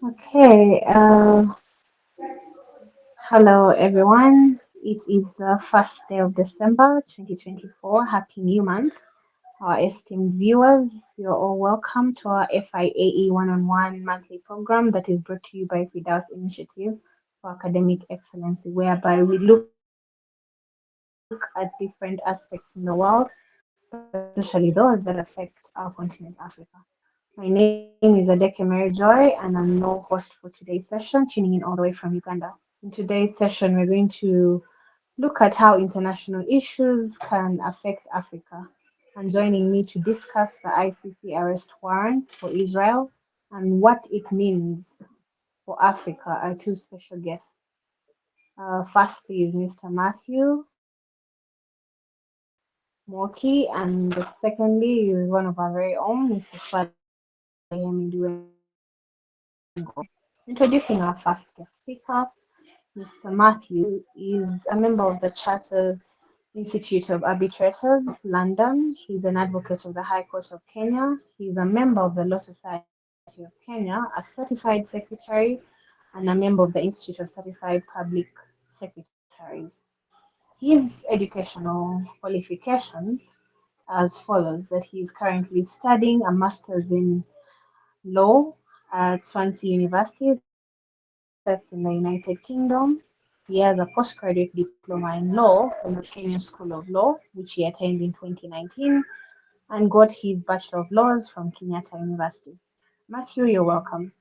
Okay, hello everyone. It is the first day of December 2024. Happy New Month. Our esteemed viewers, you're all welcome to our FIAE one-on-one monthly program that is brought to you by FIDA's Initiative for Academic Excellence, whereby we look at different aspects in the world, but especially those that affect our continent, Africa. My name is Adeke Mary Joy, and I'm your host for today's session, tuning in all the way from Uganda. In today's session, we're going to look at how international issues can affect Africa. And joining me to discuss the ICC arrest warrants for Israel and what it means for Africa are two special guests. Firstly is Mr. Matthew Moki, and secondly is one of our very own, Mr. Swaleh Hemiduengo. Introducing our first guest speaker, Mr. Matthew is a member of the Chartered Institute of Arbitrators, London. He's an advocate of the High Court of Kenya. He's a member of the Law Society of Kenya, a certified secretary, and a member of the Institute of Certified Public Secretaries. His educational qualifications as follows: that he is currently studying a master's in law at Swansea University, that's in the United Kingdom. He has a postgraduate diploma in law from the Kenyan School of Law, which he attained in 2019, and got his Bachelor of Laws from Kenyatta University. Matthew, you're welcome.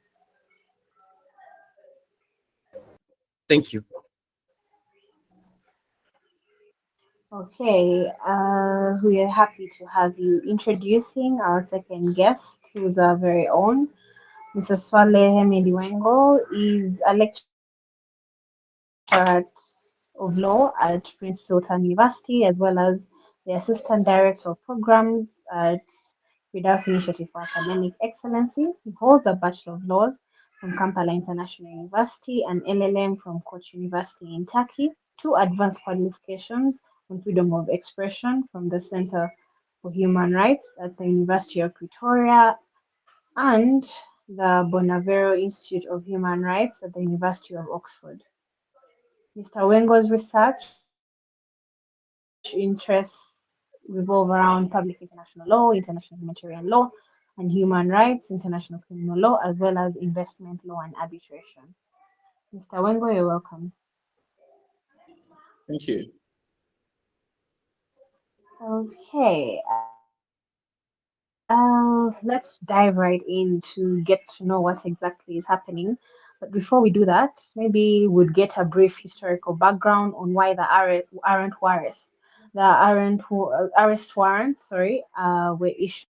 Thank you. Okay, we are happy to have you introducing our second guest, who's our very own. Mr. Swaleh Hemiduengo is a lecturer of law at Prince Sultan University, as well as the Assistant Director of Programs at Reader's Initiative for Academic Excellency. He holds a Bachelor of Laws from Kampala International University and LLM from Koch University in Turkey, two advanced qualifications on freedom of expression from the Center for Human Rights at the University of Pretoria and the Bonavero Institute of Human Rights at the University of Oxford. Mr. Wengo's research interests revolve around public international law, international humanitarian law, and human rights, international criminal law, as well as investment law and arbitration. Mr. Wengo, you're welcome. Thank you. Okay, let's dive right in to get to know what exactly is happening. But before we do that, maybe we'd get a brief historical background on why the arrest warrants, were issued.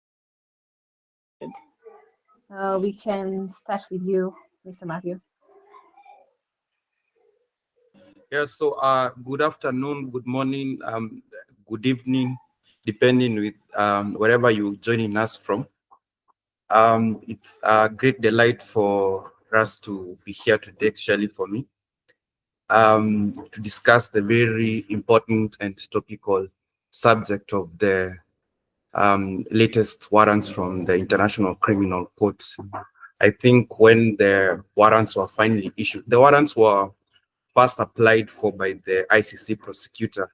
We can start with you, Mr. Matthew. Yeah, so good afternoon, good morning, good evening, depending with wherever you're joining us from. It's a great delight for us to be here today, actually for me, to discuss the very important and topical subject of the latest warrants from the International Criminal Court. I think when the warrants were finally issued, the warrants were first applied for by the ICC prosecutor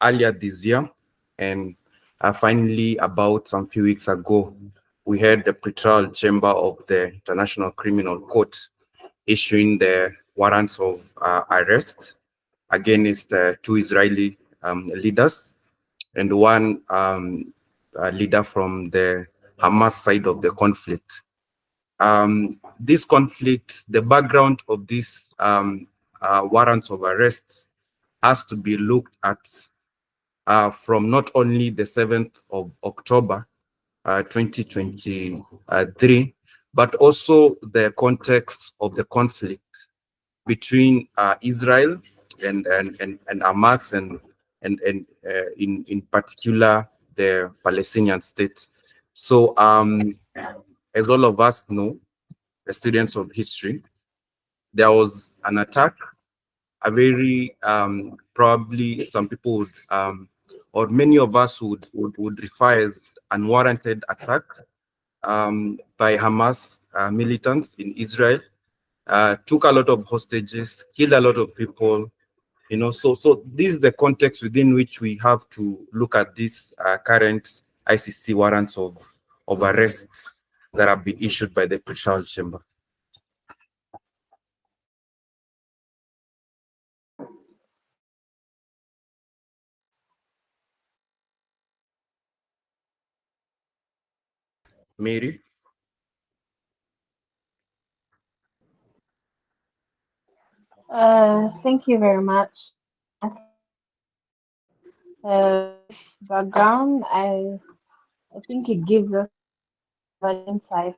earlier this year, and finally, about some few weeks ago, we had the pretrial chamber of the International Criminal Court issuing the warrants of arrest against two Israeli leaders and one leader from the Hamas side of the conflict. This conflict, the background of this warrants of arrest has to be looked at from not only the 7th of October 2023, but also the context of the conflict between Israel and Hamas and in particular the Palestinian state. So as all of us know, the students of history, there was an attack, a very probably some people would or many of us would refer as unwarranted attack by Hamas militants in Israel took a lot of hostages, killed a lot of people. So this is the context within which we have to look at these current ICC warrants of arrest that have been issued by the Presidential Chamber. Mary? Thank you very much. I think this background, I think it gives us an insight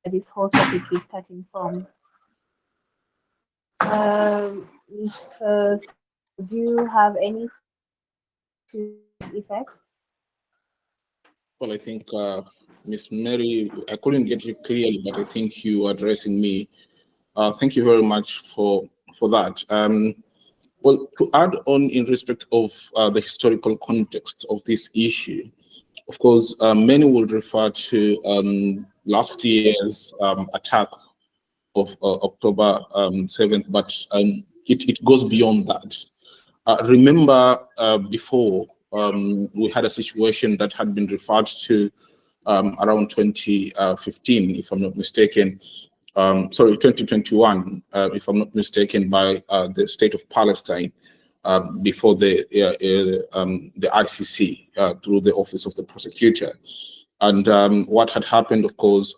where this whole topic is starting from. Do you have any to this effect? Well, I think Miss Mary, I couldn't get you clearly, but I think you are addressing me. Thank you very much for that. Well, to add on in respect of the historical context of this issue, of course, many will refer to last year's attack of October 7th, but it goes beyond that. Remember, before we had a situation that had been referred to around 2015, if I'm not mistaken. Sorry, 2021, if I'm not mistaken, by the state of Palestine before the ICC through the Office of the Prosecutor. And what had happened, of course,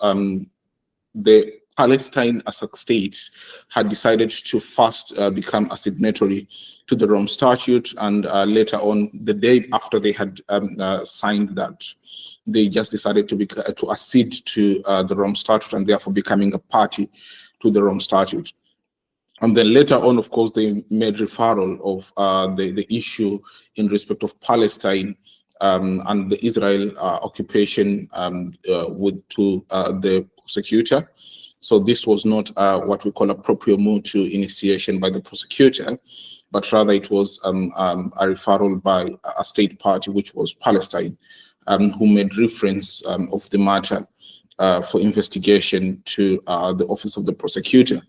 the Palestine as a state had decided to first become a signatory to the Rome Statute, and later on, the day after they had signed that, they just decided to accede to the Rome Statute and therefore becoming a party to the Rome Statute. And then later on, of course, they made referral of the issue in respect of Palestine and the Israel occupation to the prosecutor. So this was not what we call a proprio motu initiation by the prosecutor, but rather it was a referral by a state party, which was Palestine, who made reference of the matter for investigation to the Office of the Prosecutor.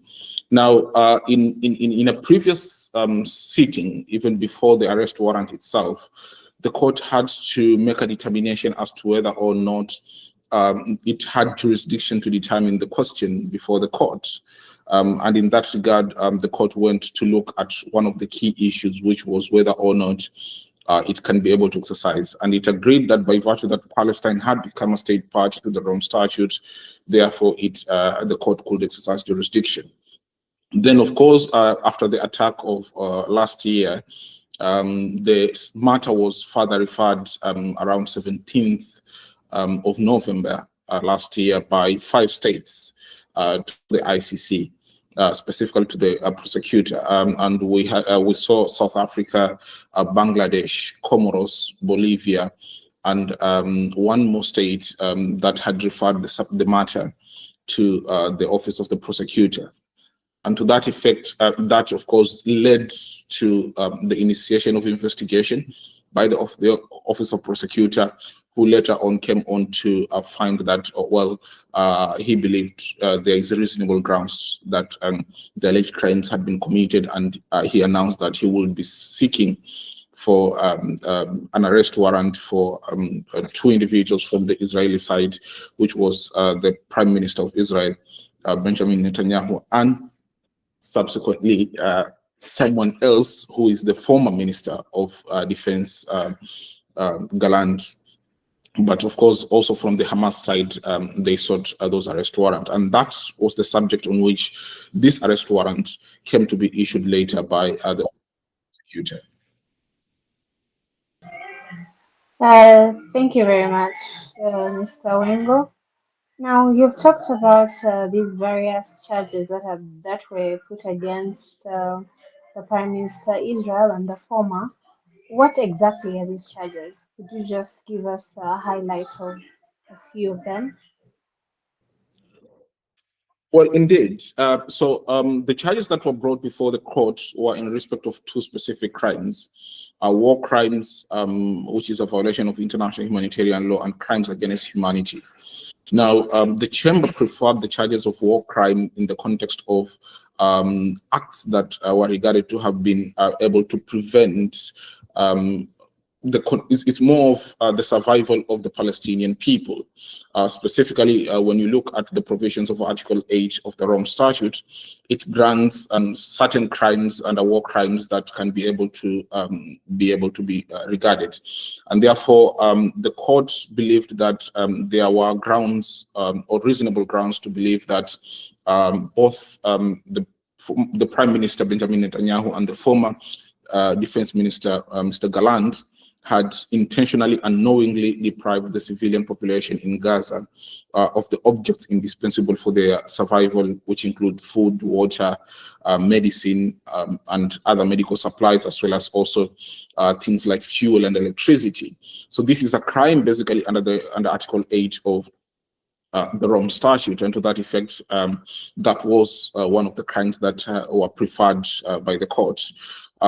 Now, in a previous sitting, even before the arrest warrant itself, the court had to make a determination as to whether or not it had jurisdiction to determine the question before the court. And in that regard, the court went to look at one of the key issues, which was whether or not it can be able to exercise. And it agreed that by virtue that Palestine had become a state party to the Rome Statute, therefore the court could exercise jurisdiction. Then, of course, after the attack of last year, the matter was further referred around 17th of November last year by 5 states to the ICC, specifically to the prosecutor. And we saw South Africa, Bangladesh, Comoros, Bolivia, and one more state that had referred the matter to the Office of the Prosecutor. And to that effect, that of course led to the initiation of investigation by the Office of Prosecutor, who later on came on to find that, he believed there is reasonable grounds that the alleged crimes had been committed, and he announced that he will be seeking for an arrest warrant for 2 individuals from the Israeli side, which was the Prime Minister of Israel, Benjamin Netanyahu, and subsequently someone else who is the former Minister of Defense, Gallant. But of course, also from the Hamas side, they sought those arrest warrants. And that was the subject on which this arrest warrant came to be issued later by the prosecutor. Thank you very much, Mr. Wengo. Now, you've talked about these various charges that were put against the Prime Minister Israel and the former. What exactly are these charges? Could you just give us a highlight of a few of them? Well, indeed. The charges that were brought before the court were in respect of 2 specific crimes: war crimes, which is a violation of international humanitarian law, and crimes against humanity. Now, the chamber preferred the charges of war crime in the context of acts that were regarded to have been able to prevent it's more of the survival of the Palestinian people. Specifically, when you look at the provisions of Article 8 of the Rome Statute, it grants certain crimes and war crimes that can be able to be regarded, and therefore the courts believed that there were grounds or reasonable grounds to believe that both the Prime Minister Benjamin Netanyahu and the former Defense Minister Mr. Gallant had intentionally and knowingly deprived the civilian population in Gaza of the objects indispensable for their survival, which include food, water, medicine, and other medical supplies, as well as also things like fuel and electricity. So this is a crime basically under Article 8 of the Rome Statute, and to that effect, that was one of the crimes that were preferred by the courts.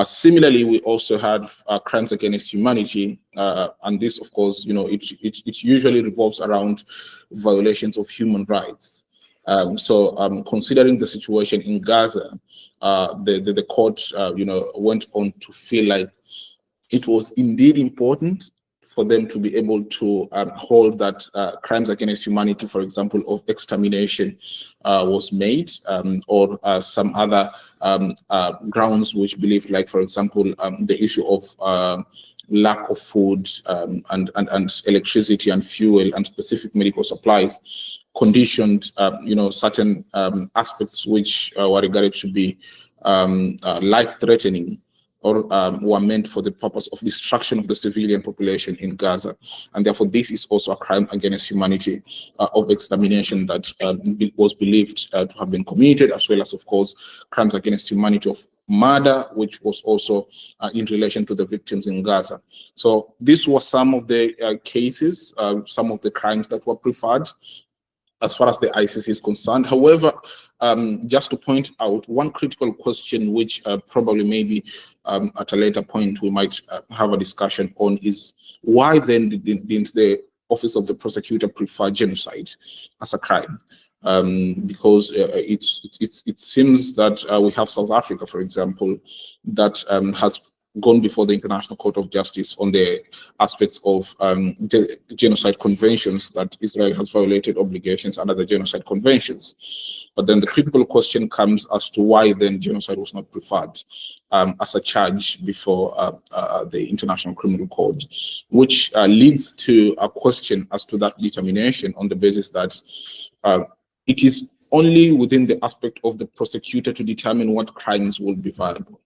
Similarly, we also had crimes against humanity, and this, of course, it usually revolves around violations of human rights. Considering the situation in Gaza, the court, went on to feel like it was indeed important for them to be able to hold that crimes against humanity, for example, of extermination was made, or some other grounds which believed, like, for example, the issue of lack of food and electricity and fuel and specific medical supplies conditioned, certain aspects which were regarded to be life-threatening, or were meant for the purpose of destruction of the civilian population in Gaza. And therefore, this is also a crime against humanity of extermination that was believed to have been committed, as well as, of course, crimes against humanity of murder, which was also in relation to the victims in Gaza. So these were some of the cases, some of the crimes that were preferred as far as the ICC is concerned. However, just to point out one critical question, which probably maybe at a later point we might have a discussion on, is why then didn't the Office of the Prosecutor prefer genocide as a crime? Because it seems that we have South Africa, for example, that has gone before the International Court of Justice on the aspects of genocide conventions, that Israel has violated obligations under the genocide conventions. But then the critical question comes as to why then genocide was not preferred as a charge before the International Criminal Court, which leads to a question as to that determination, on the basis that it is only within the aspect of the prosecutor to determine what crimes will be viable.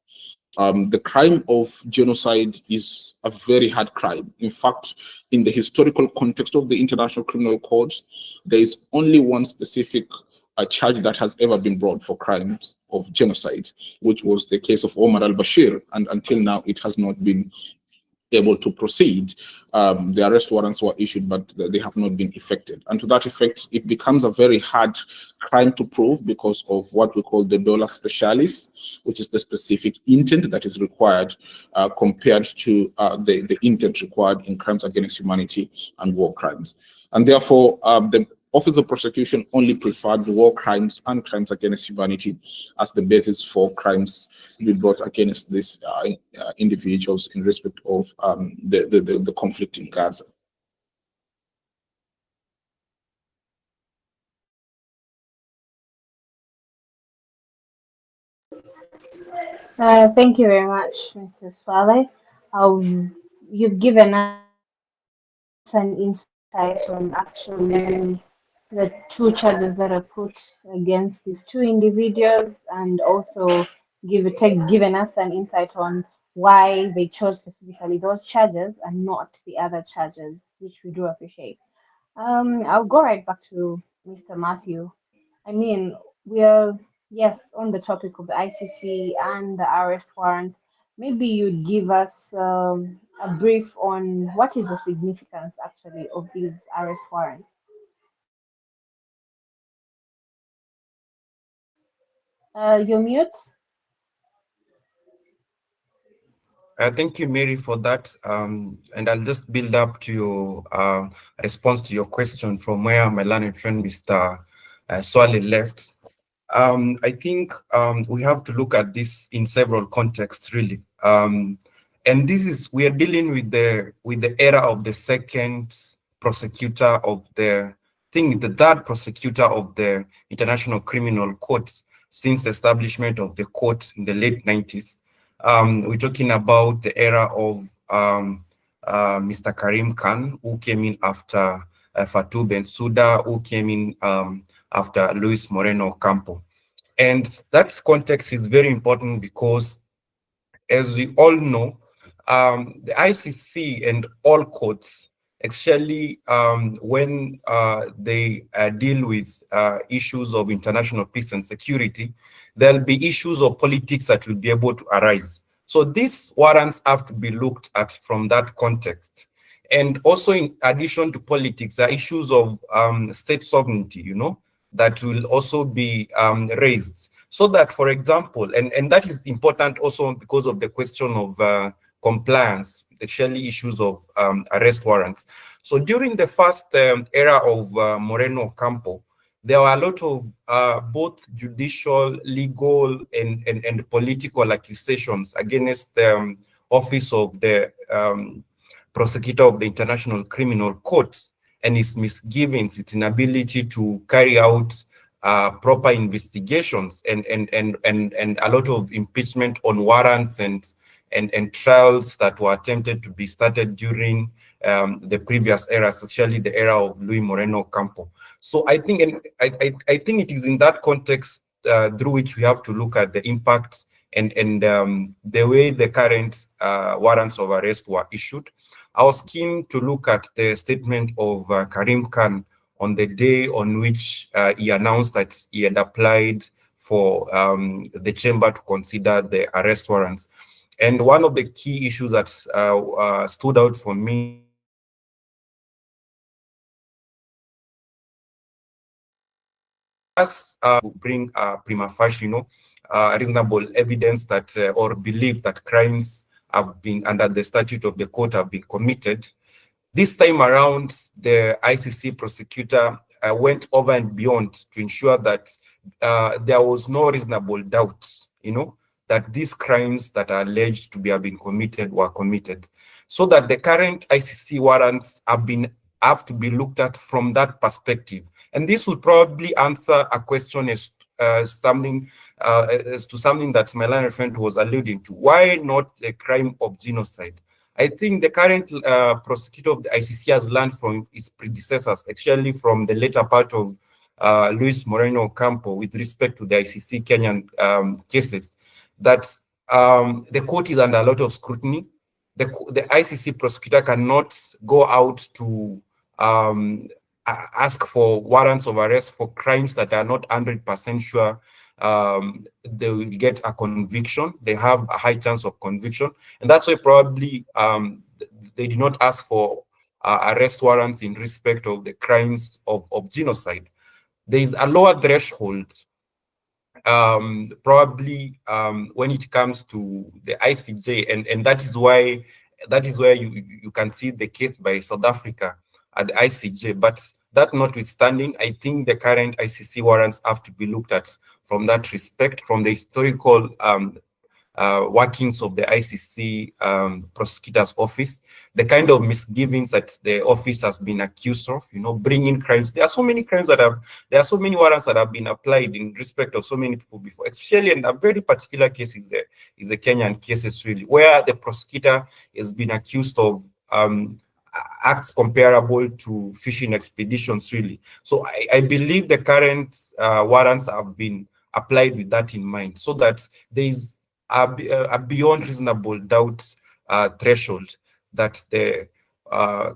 The crime of genocide is a very hard crime. In fact, in the historical context of the International Criminal Court, there is only one specific charge that has ever been brought for crimes of genocide, which was the case of Omar al-Bashir, and until now it has not been able to proceed. The arrest warrants were issued, but they have not been effected. And to that effect, it becomes a very hard crime to prove because of what we call the dollar specialis, which is the specific intent that is required compared to the intent required in crimes against humanity and war crimes. And therefore, the Office of Prosecution only preferred war crimes and crimes against humanity as the basis for crimes to be brought against these individuals in respect of the conflict in Gaza. Thank you very much, Mr. Swale. You've given us an insight on actually the two charges that are put against these two individuals, and also given us an insight on why they chose specifically those charges and not the other charges, which we do appreciate. I'll go right back to Mr. Matthew. I mean, we're, yes, on the topic of the ICC and the arrest warrants. Maybe you'd give us a brief on what is the significance actually of these arrest warrants. You're mute. Thank you, Mary, for that. And I'll just build up to your response to your question from where my learned friend, Mr. Swale, left. I think we have to look at this in several contexts, really. And this is, we are dealing with the era of the second prosecutor of the thing, the third prosecutor of the International Criminal Court since the establishment of the court in the late 90s. We're talking about the era of Mr. Karim Khan, who came in after Fatou Bensouda, who came in after Luis Moreno Ocampo. And that context is very important because, as we all know, the ICC and all courts, especially when they deal with issues of international peace and security, there'll be issues of politics that will be able to arise. So these warrants have to be looked at from that context. And also, in addition to politics, there are issues of state sovereignty, that will also be raised. So that, for example, and that is important also because of the question of compliance, especially issues of arrest warrants. So during the first era of Moreno Ocampo, there were a lot of both judicial, legal, and political accusations against the office of the prosecutor of the International Criminal Court and its misgivings, its inability to carry out proper investigations and a lot of impeachment on warrants and trials that were attempted to be started during the previous era, especially the era of Luis Moreno Ocampo. So I think, and I think it is in that context through which we have to look at the impact and the way the current warrants of arrest were issued. I was keen to look at the statement of Karim Khan on the day on which he announced that he had applied for the chamber to consider the arrest warrants. And one of the key issues that stood out for me as to bring prima facie, reasonable evidence that or belief that crimes have been under the statute of the court have been committed. This time around, the ICC prosecutor went over and beyond to ensure that there was no reasonable doubt, that these crimes that are alleged to have been committed were committed. So that the current ICC warrants have to be looked at from that perspective. And this would probably answer a question as to something that my learned friend was alluding to. Why not a crime of genocide? I think the current prosecutor of the ICC has learned from its predecessors, actually from the later part of Luis Moreno Ocampo with respect to the ICC Kenyan cases, that the court is under a lot of scrutiny. The ICC prosecutor cannot go out to ask for warrants of arrest for crimes that are not 100% sure they will get a conviction. They have a high chance of conviction. And that's why probably they did not ask for arrest warrants in respect of the crimes of genocide. There is a lower threshold probably when it comes to the ICJ, and that is where you can see the case by South Africa at the ICJ. But that notwithstanding, I think the current ICC warrants have to be looked at from that respect, from the historical workings of the ICC prosecutor's office, the kind of misgivings that the office has been accused of, bringing crimes. There are so many crimes there are so many warrants that have been applied in respect of so many people before, especially in a very particular case is the Kenyan cases, really, where the prosecutor has been accused of acts comparable to fishing expeditions, really. So I believe the current warrants have been applied with that in mind, so that there is a beyond reasonable doubt threshold that the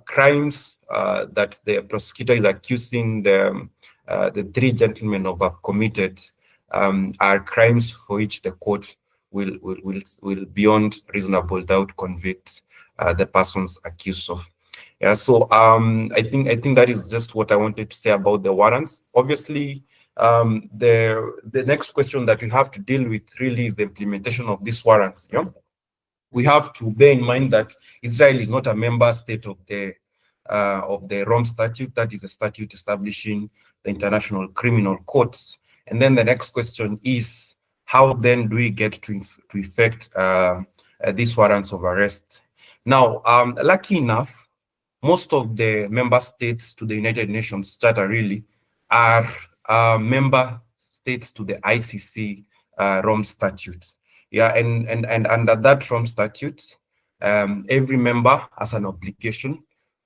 crimes that the prosecutor is accusing the three gentlemen of have committed are crimes for which the court will beyond reasonable doubt convict the persons accused of. Yeah, so I think that is just what I wanted to say about the warrants. Obviously, the next question that we have to deal with really is the implementation of these warrants. we have to bear in mind that Israel is not a member state of the Rome Statute. That is a statute establishing the International Criminal Courts. And then the next question is, how then do we get to effect these warrants of arrest? Now, lucky enough, most of the member states to the United Nations Charter really are member states to the ICC Rome Statute. Yeah, and under that Rome Statute, every member has an obligation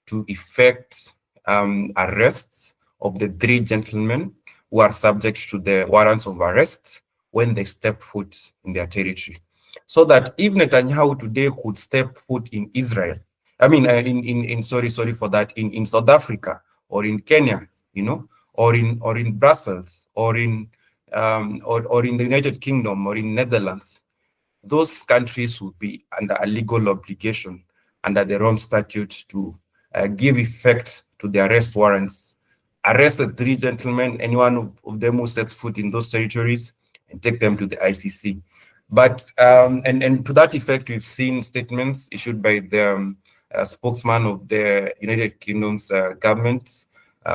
to effect arrests of the three gentlemen who are subject to the warrants of arrest when they step foot in their territory. So that if Netanyahu today could step foot in Israel, I mean, sorry for that, in South Africa or in Kenya, you know, or in Brussels or in the United Kingdom or in Netherlands, those countries would be under a legal obligation under the Rome Statute to give effect to the arrest warrants, arrest the three gentlemen, anyone of them who sets foot in those territories, and take them to the ICC. But and to that effect, we've seen statements issued by the spokesman of the United Kingdom's government.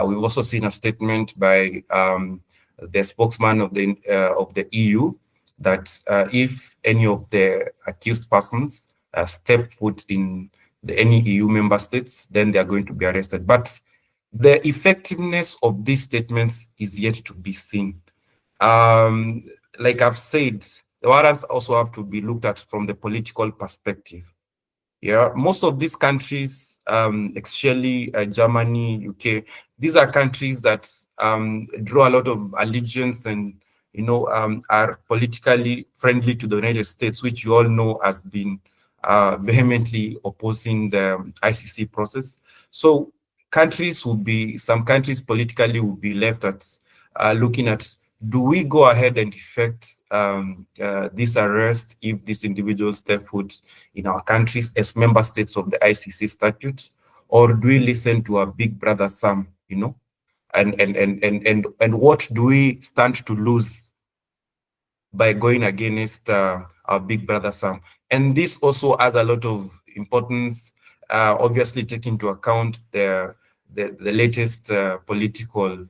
We've also seen a statement by the spokesman of the EU that if any of the accused persons step foot in any EU member states, then they are going to be arrested. But the effectiveness of these statements is yet to be seen. Like I've said, the warrants also have to be looked at from the political perspective. Yeah, most of these countries, especially Germany, UK, these are countries that draw a lot of allegiance and, you know, are politically friendly to the United States, which you all know has been vehemently opposing the ICC process. So some countries politically will be left at looking at, do we go ahead and effect this arrest if these individuals step foot in our countries as member states of the ICC statute, or do we listen to our big brother Sam, you know, and what do we stand to lose by going against our big brother Sam? And this also has a lot of importance, obviously taking into account the latest political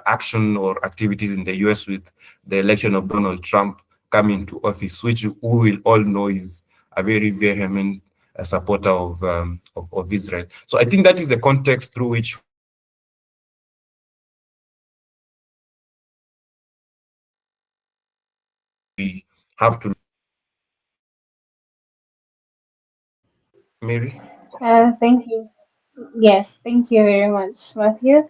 action or activities in the US with the election of Donald Trump coming to office, which we will all know is a very vehement supporter of Israel. So I think that is the context through which we have to. Mary? Thank you. Yes, thank you very much, Matthew.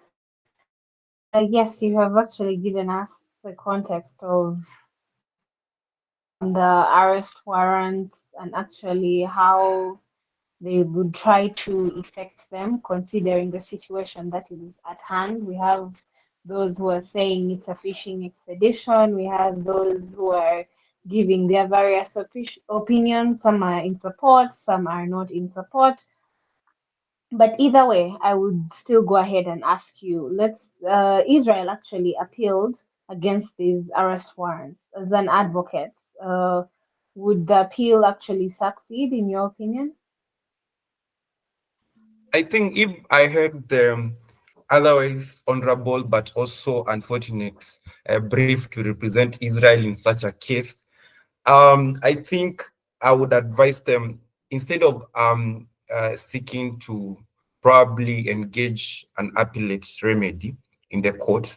Yes, you have actually given us the context of the arrest warrants and actually how they would try to effect them, considering the situation that is at hand. We have those who are saying it's a fishing expedition. We have those who are giving their various opinions. Some are in support, some are not in support. But either way, I would still go ahead and ask you. Israel actually appealed against these arrest warrants as an advocate. Would the appeal actually succeed, in your opinion? I think if I heard the otherwise honorable but also unfortunate brief to represent Israel in such a case, I think I would advise them, instead of seeking to probably engage an appellate remedy in the court,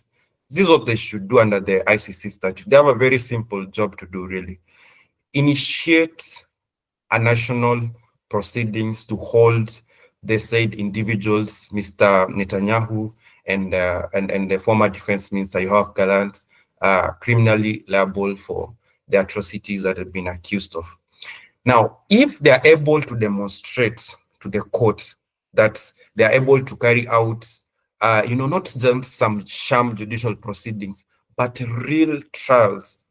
this is what they should do under the ICC statute. They have a very simple job to do, really. Initiate a national proceedings to hold the said individuals, Mr. Netanyahu and the former defense minister Yoav Gallant, criminally liable for the atrocities that have been accused of. Now, if they are able to demonstrate to the court that they are able to carry out, not just some sham judicial proceedings, but real trials,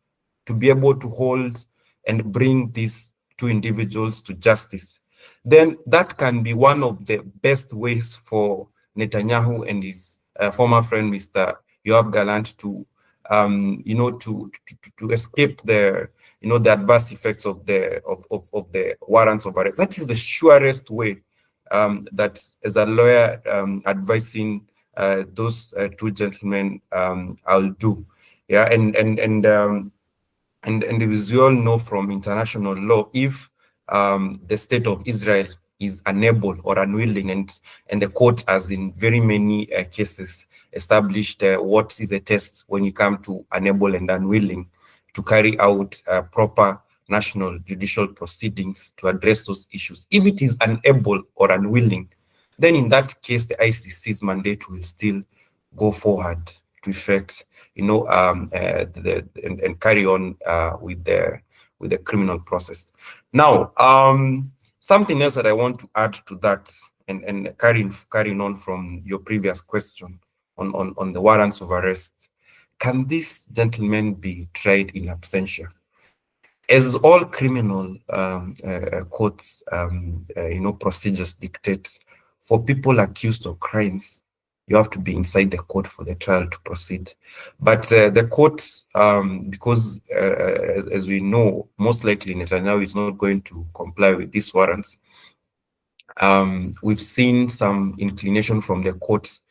to be able to hold and bring these two individuals to justice, then that can be one of the best ways for Netanyahu and his former friend, Mr. Yoav Gallant, to escape the the adverse effects of the warrants of arrest. That is the surest way that, as a lawyer advising those two gentlemen, I'll do. Yeah, and as we all know from international law, if the state of Israel is unable or unwilling, and the court has in very many cases established what is a test when you come to unable and unwilling to carry out proper national judicial proceedings to address those issues. If it is unable or unwilling, then in that case, the ICC's mandate will still go forward to effect, and carry on with the criminal process. Now, something else that I want to add to that, and carrying on from your previous question on the warrants of arrest, can these gentlemen be tried in absentia? As all criminal courts, procedures dictate, for people accused of crimes, you have to be inside the court for the trial to proceed. But the courts, because as we know, most likely Netanyahu is not going to comply with these warrants. We've seen some inclination from the courts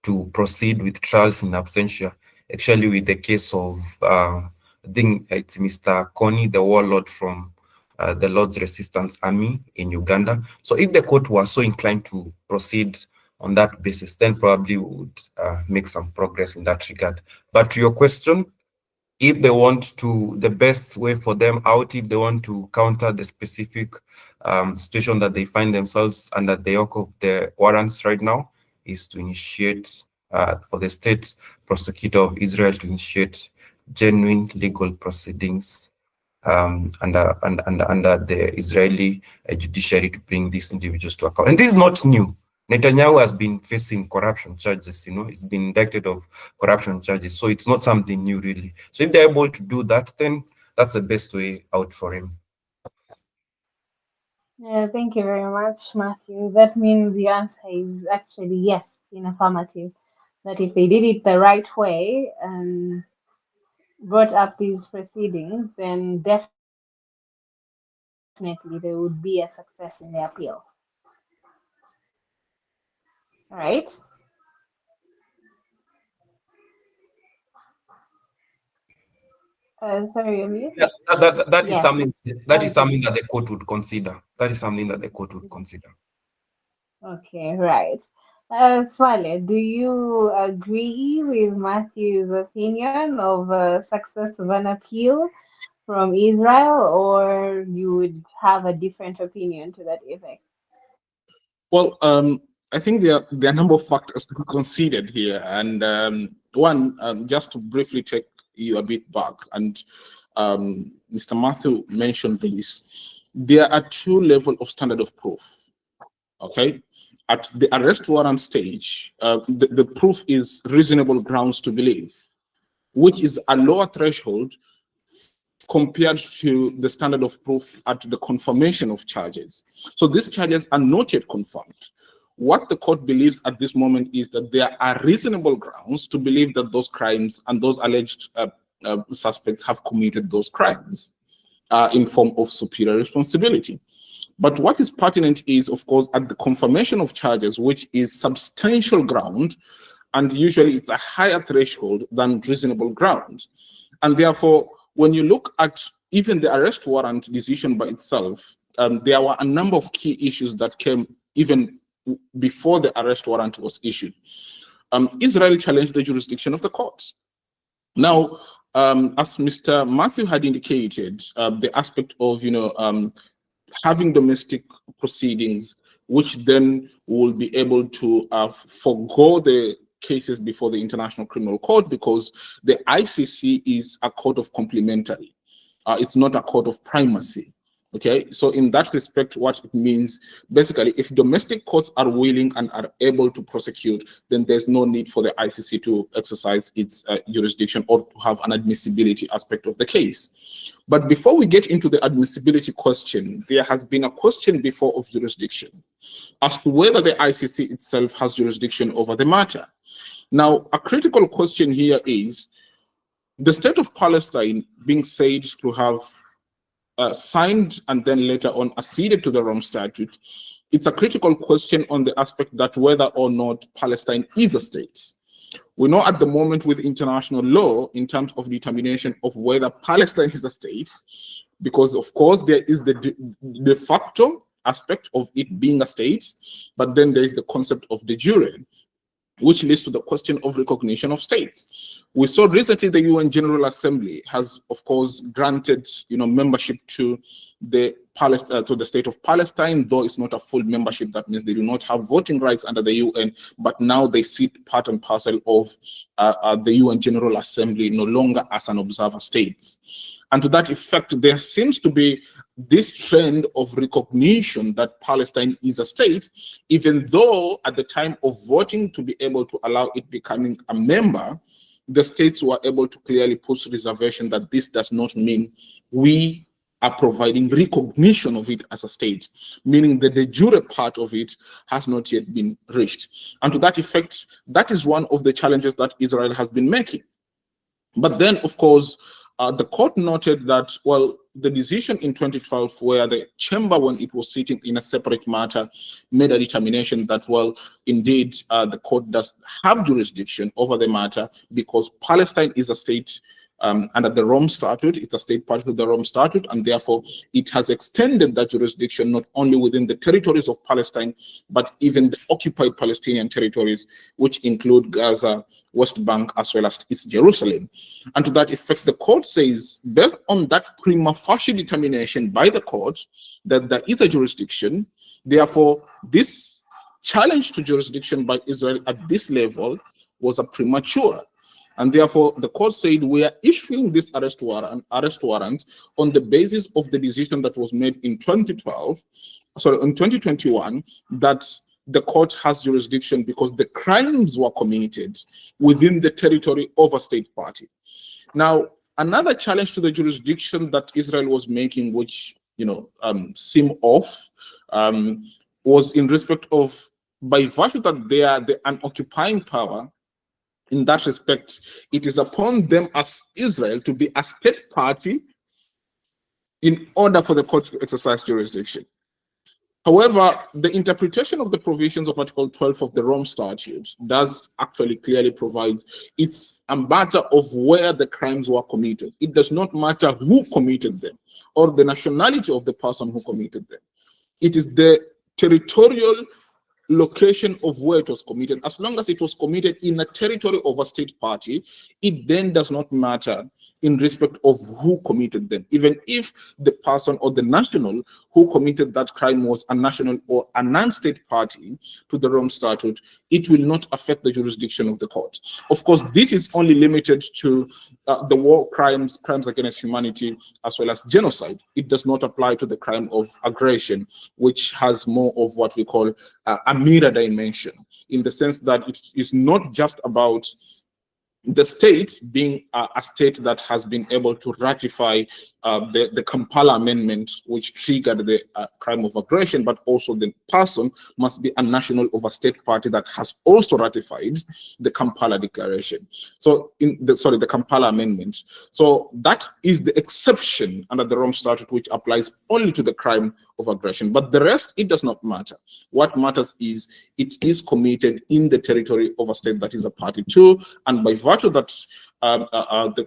to proceed with trials in absentia, actually with the case of, I think it's Mr. Kony, the warlord from the Lord's Resistance Army in Uganda. So if the court was so inclined to proceed on that basis, then probably we would make some progress in that regard. But to your question, if they want to, the best way for them out, if they want to counter the specific situation that they find themselves under the yoke of the warrants right now, is to initiate, for the state prosecutor of Israel to initiate genuine legal proceedings under the Israeli judiciary to bring these individuals to account. And this is not new. Netanyahu has been facing corruption charges, he's been indicted of corruption charges. So it's not something new, really. So if they're able to do that, then that's the best way out for him. Yeah, thank you very much, Matthew. That means the answer is actually yes, in affirmative. That if they did it the right way and brought up these proceedings, then definitely there would be a success in the appeal. All right. Sorry, you're Yeah, muted. that is Yes. something that the court would consider. That is something that the court would consider. Okay, right. Swale, do you agree with Matthew's opinion of success of an appeal from Israel, or you would have a different opinion to that effect? Well, I think there are a number of factors to be considered here, and one, just to briefly take you a bit back, and Mr. Matthew mentioned this. There are two levels of standard of proof. Okay, at the arrest warrant stage, the proof is reasonable grounds to believe, which is a lower threshold compared to the standard of proof at the confirmation of charges. So these charges are not yet confirmed. What the court believes at this moment is that there are reasonable grounds to believe that those crimes and those alleged suspects have committed those crimes in form of superior responsibility. But what is pertinent is, of course, at the confirmation of charges, which is substantial ground, and usually it's a higher threshold than reasonable grounds. And therefore, when you look at even the arrest warrant decision by itself, there were a number of key issues that came even before the arrest warrant was issued. Israel challenged the jurisdiction of the courts. Now, as Mr. Matthew had indicated, the aspect of having domestic proceedings, which then will be able to forego the cases before the International Criminal Court, because the ICC is a court of complementary. It's not a court of primacy. Okay, so in that respect, what it means, basically, if domestic courts are willing and are able to prosecute, then there's no need for the ICC to exercise its jurisdiction or to have an admissibility aspect of the case. But before we get into the admissibility question, there has been a question before of jurisdiction as to whether the ICC itself has jurisdiction over the matter. Now, a critical question here is the state of Palestine being said to have signed and then later on acceded to the Rome Statute, it's a critical question on the aspect that whether or not Palestine is a state. We know at the moment with international law, in terms of determination of whether Palestine is a state, because of course there is the de facto aspect of it being a state, but then there is the concept of de jure, which leads to the question of recognition of states. We saw recently the UN General Assembly has, of course, granted, membership to the state of Palestine, though it's not a full membership. That means they do not have voting rights under the UN, but now they sit part and parcel of the UN General Assembly, no longer as an observer state. And to that effect, there seems to be this trend of recognition that Palestine is a state, even though at the time of voting to be able to allow it becoming a member, the states were able to clearly put reservation that this does not mean we are providing recognition of it as a state, meaning that the de jure part of it has not yet been reached. And to that effect, that is one of the challenges that Israel has been making. But then, of course, the court noted that, well, the decision in 2012, where the chamber, when it was sitting in a separate matter, made a determination that, well, indeed, the court does have jurisdiction over the matter because Palestine is a state under the Rome Statute. It's a state part of the Rome Statute, and therefore it has extended that jurisdiction not only within the territories of Palestine, but even the occupied Palestinian territories, which include Gaza, West Bank, as well as East Jerusalem. And to that effect, the court says, based on that prima facie determination by the court that there is a jurisdiction, therefore this challenge to jurisdiction by Israel at this level was a premature. And therefore, the court said, we are issuing this arrest warrant on the basis of the decision that was made in 2021, that the court has jurisdiction because the crimes were committed within the territory of a state party. Now, another challenge to the jurisdiction that Israel was making, which seemed off, was in respect of, by virtue that they are an occupying power. In that respect, it is upon them as Israel to be a state party in order for the court to exercise jurisdiction. However, the interpretation of the provisions of Article 12 of the Rome Statute does actually clearly provide it's a matter of where the crimes were committed. It does not matter who committed them or the nationality of the person who committed them. It is the territorial location of where it was committed. As long as it was committed in a territory of a state party, it then does not matter in respect of who committed them. Even if the person or the national who committed that crime was a national or a non-state party to the Rome Statute, it will not affect the jurisdiction of the court. Of course, this is only limited to the war crimes, crimes against humanity, as well as genocide. It does not apply to the crime of aggression, which has more of what we call a mirror dimension, in the sense that it is not just about the state being a state that has been able to ratify the Kampala Amendment, which triggered the crime of aggression, but also the person must be a national of a state party that has also ratified the Kampala Declaration. So, the Kampala Amendment. So that is the exception under the Rome Statute, which applies only to the crime of aggression. But the rest, it does not matter. What matters is it is committed in the territory of a state that is a party to, and by virtue that the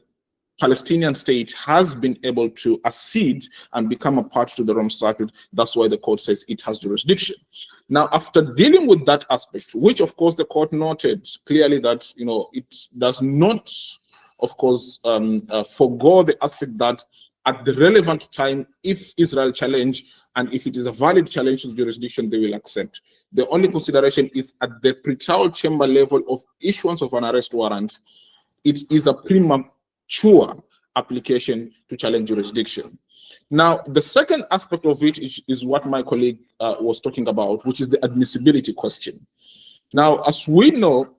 Palestinian state has been able to accede and become a part to the Rome Statute, that's why the court says it has jurisdiction. Now, after dealing with that aspect, which of course the court noted clearly that it does not, of course, forego the aspect that at the relevant time, if Israel challenge and if it is a valid challenge to the jurisdiction, they will accept. The only consideration is at the pretrial chamber level of issuance of an arrest warrant. It is a premature application to challenge jurisdiction. Now, the second aspect of it is what my colleague was talking about, which is the admissibility question. Now, as we know,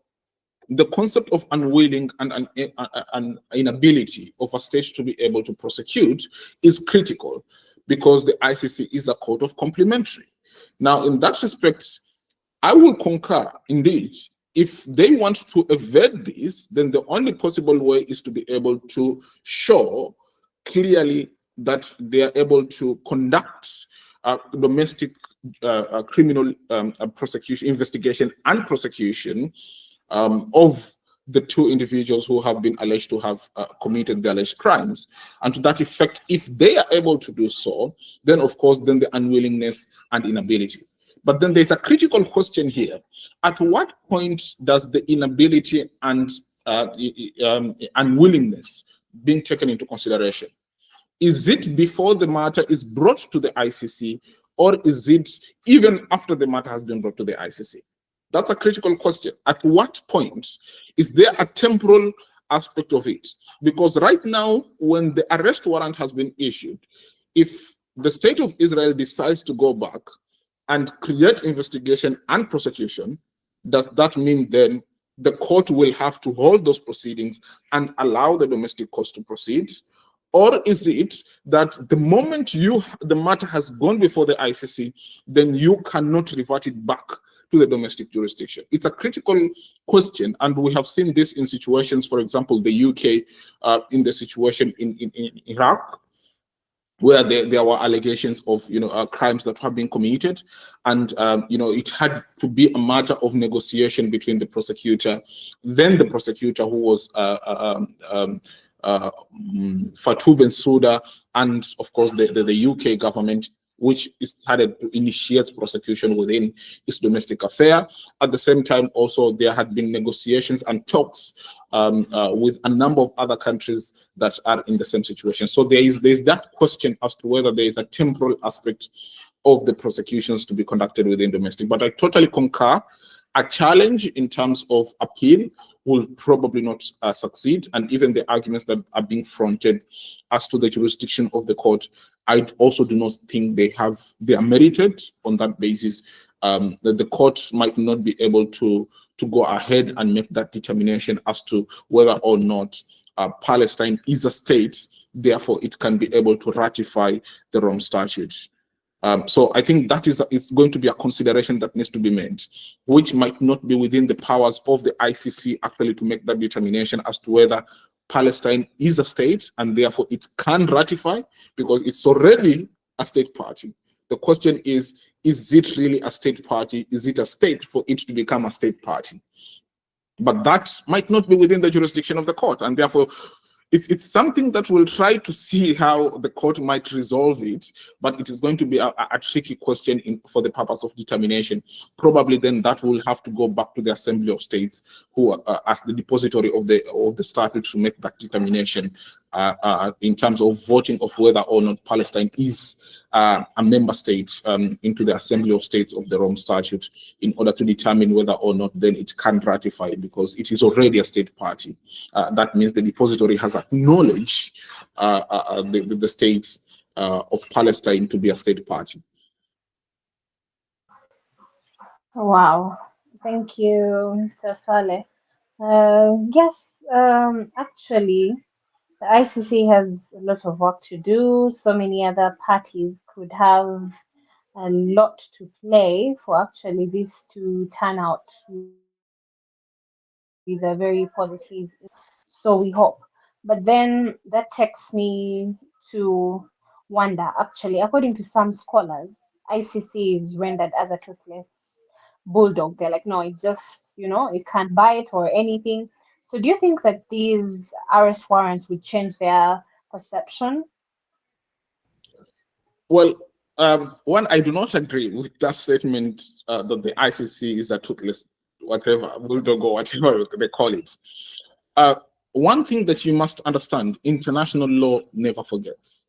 the concept of unwilling and inability of a state to be able to prosecute is critical because the ICC is a court of complementary. Now, in that respect, I will concur, indeed, if they want to evade this, then the only possible way is to be able to show clearly that they are able to conduct domestic criminal prosecution, investigation and prosecution of the two individuals who have been alleged to have committed the alleged crimes. And to that effect, if they are able to do so, then of course, then the unwillingness and inability. But then there's a critical question here. At what point does the inability and unwillingness being taken into consideration? Is it before the matter is brought to the ICC, or is it even after the matter has been brought to the ICC? That's a critical question. At what point is there a temporal aspect of it? Because right now, when the arrest warrant has been issued, if the state of Israel decides to go back and create investigation and prosecution, does that mean then the court will have to hold those proceedings and allow the domestic courts to proceed? Or is it that the moment the matter has gone before the ICC, then you cannot revert it back to the domestic jurisdiction? It's a critical question, and we have seen this in situations, for example, the UK, in the situation in Iraq, where there were allegations of crimes that have been committed, and it had to be a matter of negotiation between the prosecutor, then the prosecutor who was Fatou Bensouda, and of course the UK government, which started to initiate prosecution within its domestic affair. At the same time, also there had been negotiations and talks with a number of other countries that are in the same situation. So there's that question as to whether there is a temporal aspect of the prosecutions to be conducted within domestic. But I totally concur. A challenge in terms of appeal will probably not succeed, and even the arguments that are being fronted as to the jurisdiction of the court, I also do not think they are merited on that basis. That the court might not be able to go ahead and make that determination as to whether or not Palestine is a state, therefore it can be able to ratify the Rome Statute. So I think that it's going to be a consideration that needs to be made, which might not be within the powers of the ICC actually to make that determination as to whether Palestine is a state and therefore it can ratify, because it's already a state party. The question is it really a state party? Is it a state for it to become a state party? But that might not be within the jurisdiction of the court, and therefore it's something that we'll try to see how the court might resolve it, but it is going to be a tricky question for the purpose of determination. Probably then that will have to go back to the Assembly of States, who as the depository of the statute, to make that determination in terms of voting of whether or not Palestine is a member state into the Assembly of States of the Rome Statute, in order to determine whether or not then it can ratify, because it is already a state party. That means the depository has acknowledged the states of Palestine to be a state party. Wow, thank you, Mr. Saleh. Yes, actually, the ICC has a lot of work to do. So many other parties could have a lot to play for actually this to turn out with a very positive. So we hope. But then that takes me to wonder. Actually, according to some scholars, ICC is rendered as a toothless bulldog. They're like, no, it just, it can't bite or anything. So do you think that these arrest warrants would change their perception? Well, one, I do not agree with that statement that the ICC is a toothless, whatever, bulldog or whatever they call it. One thing that you must understand, international law never forgets.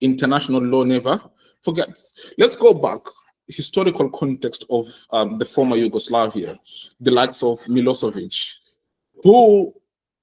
International law never forgets. Let's go back, historical context of the former Yugoslavia, the likes of Milosevic, who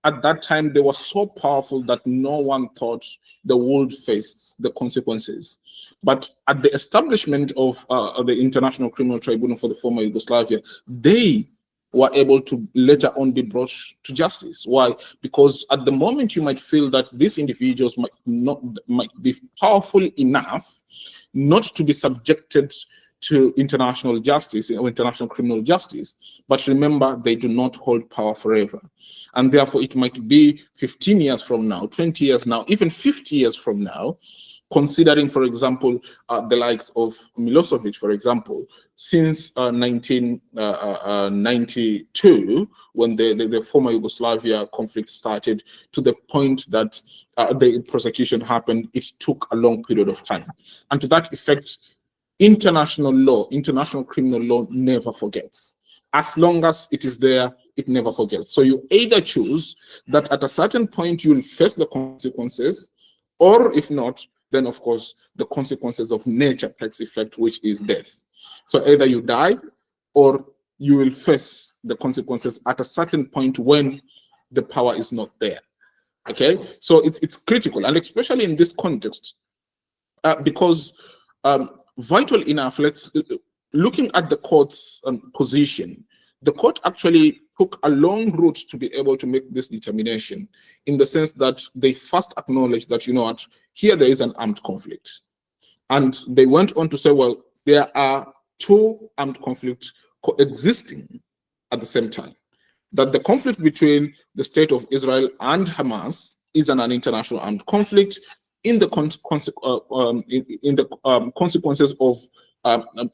at that time they were so powerful that no one thought the world faced the consequences. But at the establishment of the International Criminal Tribunal for the former Yugoslavia, they were able to later on be brought to justice. Why? Because at the moment you might feel that these individuals might be powerful enough not to be subjected to international justice or international criminal justice. But remember, they do not hold power forever. And therefore, it might be 15 years from now, 20 years now, even 50 years from now, considering, for example, the likes of Milosevic, for example, since 1992, when the former Yugoslavia conflict started, to the point that the prosecution happened, it took a long period of time. And to that effect, international law, international criminal law never forgets. As long as it is there, it never forgets. So you either choose that at a certain point you'll face the consequences, or if not, then of course the consequences of nature takes effect, which is death. So either you die or you will face the consequences at a certain point when the power is not there. Okay, so it's critical, and especially in this context, because vital enough, let's looking at the court's position, the court actually took a long route to be able to make this determination, in the sense that they first acknowledged that, you know what, here there is an armed conflict. And they went on to say, well, there are two armed conflicts coexisting at the same time. That the conflict between the state of Israel and Hamas is an international armed conflict in the consequences of a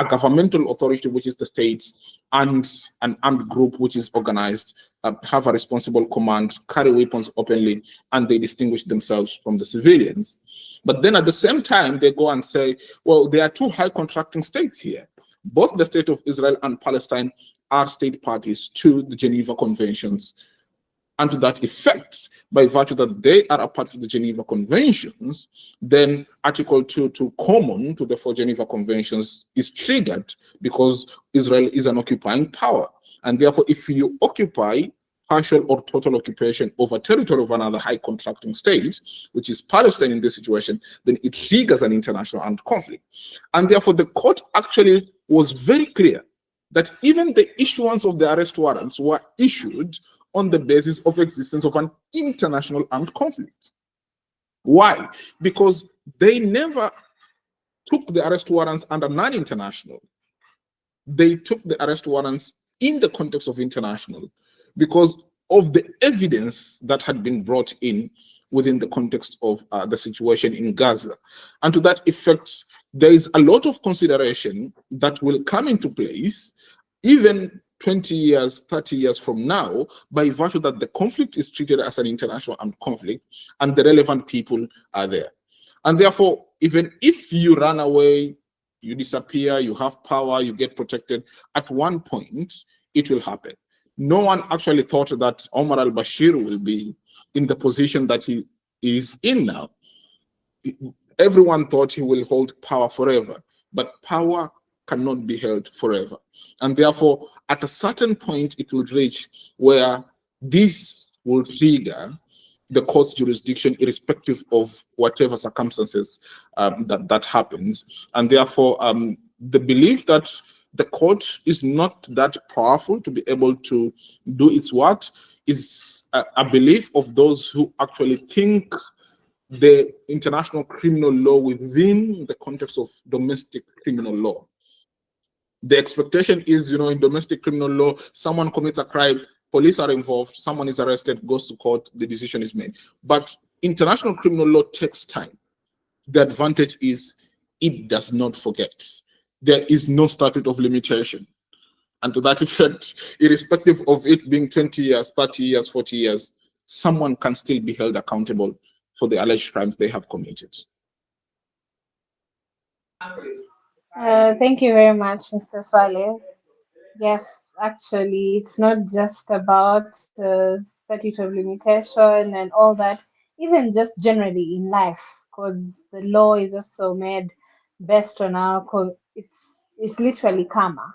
governmental authority, which is the state, and an armed group, which is organized, have a responsible command, carry weapons openly, and they distinguish themselves from the civilians. But then at the same time, they go and say, well, there are two high contracting states here. Both the state of Israel and Palestine are state parties to the Geneva Conventions. And to that effect, by virtue that they are a part of the Geneva Conventions, then Article 2 common to the four Geneva Conventions is triggered, because Israel is an occupying power. And therefore, if you occupy partial or total occupation over territory of another high contracting state, which is Palestine in this situation, then it triggers an international armed conflict. And therefore, the court actually was very clear that even the issuance of the arrest warrants were issued on the basis of existence of an international armed conflict. Why? Because they never took the arrest warrants under non-international. They took the arrest warrants in the context of international, because of the evidence that had been brought in within the context of the situation in Gaza. And to that effect, there is a lot of consideration that will come into place even 20 years, 30 years from now, by virtue that the conflict is treated as an international armed conflict and the relevant people are there. And therefore, even if you run away, you disappear, you have power, you get protected, at one point, it will happen. No one actually thought that Omar al-Bashir will be in the position that he is in now. Everyone thought he will hold power forever, but power cannot be held forever. And therefore, at a certain point, it will reach where this will trigger the court's jurisdiction, irrespective of whatever circumstances that happens. And therefore, the belief that the court is not that powerful to be able to do its work is a belief of those who actually think the international criminal law within the context of domestic criminal law. The expectation is, in domestic criminal law, someone commits a crime, police are involved, someone is arrested, goes to court, the decision is made. But international criminal law takes time. The advantage is it does not forget. There is no statute of limitation. And to that effect, irrespective of it being 20 years, 30 years, 40 years, someone can still be held accountable for the alleged crimes they have committed. Thank you very much, Mr. Swale. Yes, actually, it's not just about statute of limitation and all that, even just generally in life, because the law is also made based on it's literally karma.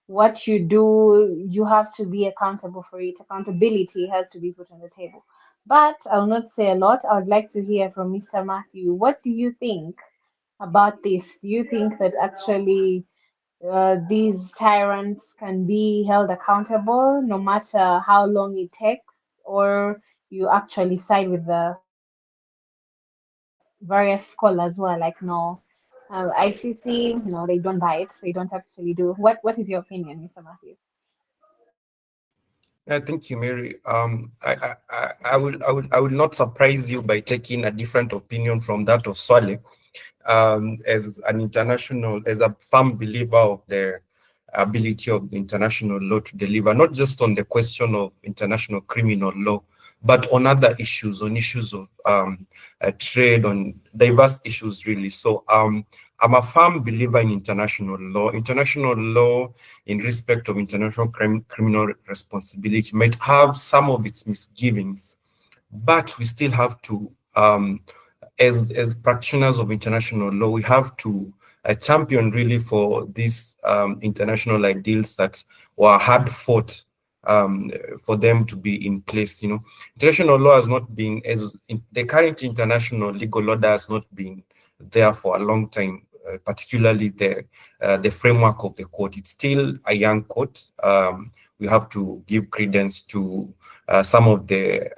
What you do, you have to be accountable for it. Accountability has to be put on the table. But I'll not say a lot. I would like to hear from Mr. Matthew. What do you think about this? Do you think that actually these tyrants can be held accountable no matter how long it takes, or you actually side with the various scholars who are like, no, ICC, they don't buy it, so they don't actually do. What is your opinion, Mr. Matthew? Thank you, Mary. I will not surprise you by taking a different opinion from that of Swale. As an international, as a firm believer of the ability of the international law to deliver, not just on the question of international criminal law, but on other issues, on issues of trade, on diverse issues, really. So I'm a firm believer in international law. International law, in respect of international criminal responsibility, might have some of its misgivings, but we still have to, as practitioners of international law, we have to champion really for these international ideals that were hard fought, for them to be in place. International law has not been, the current international legal order has not been there for a long time, particularly the framework of the court. It's still a young court. We have to give credence to some of the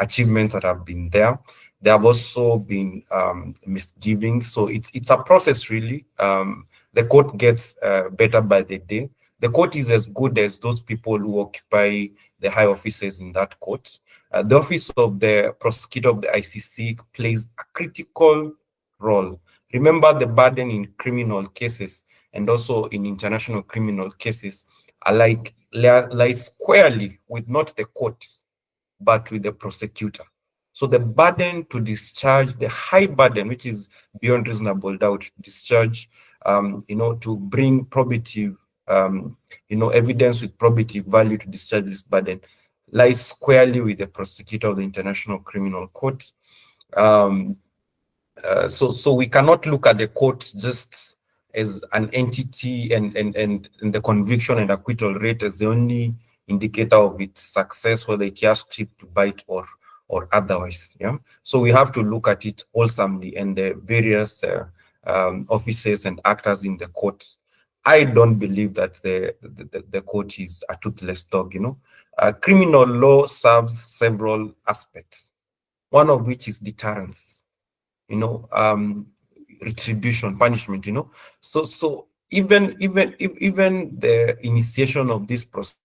achievements that have been there. There have also been misgivings. So it's a process, really. The court gets better by the day. The court is as good as those people who occupy the high offices in that court. The office of the prosecutor of the ICC plays a critical role. Remember, the burden in criminal cases and also in international criminal cases are lies squarely with not the courts, but with the prosecutor. So the burden to discharge, the high burden, which is beyond reasonable doubt, to discharge, to bring probative, evidence with probative value to discharge this burden, lies squarely with the prosecutor of the International Criminal Court. So we cannot look at the court just as an entity, and the conviction and acquittal rate as the only indicator of its success, whether it has teeth to bite or otherwise. Yeah. So we have to look at it wholesomely, and the various offices and actors in the court. I don't believe that the court is a toothless dog. Criminal law serves several aspects, one of which is deterrence, retribution, punishment. So even the initiation of this process,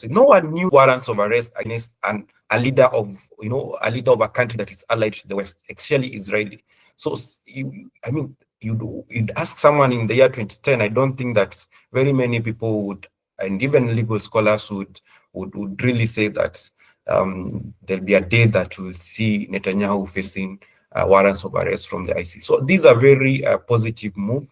no one knew warrants of arrest against a leader of a country that is allied to the West, actually Israeli. So you'd ask someone in the year 2010. I don't think that very many people would, and even legal scholars would really say that there'll be a day that we'll see Netanyahu facing warrants of arrest from the ICC. So these are very positive move.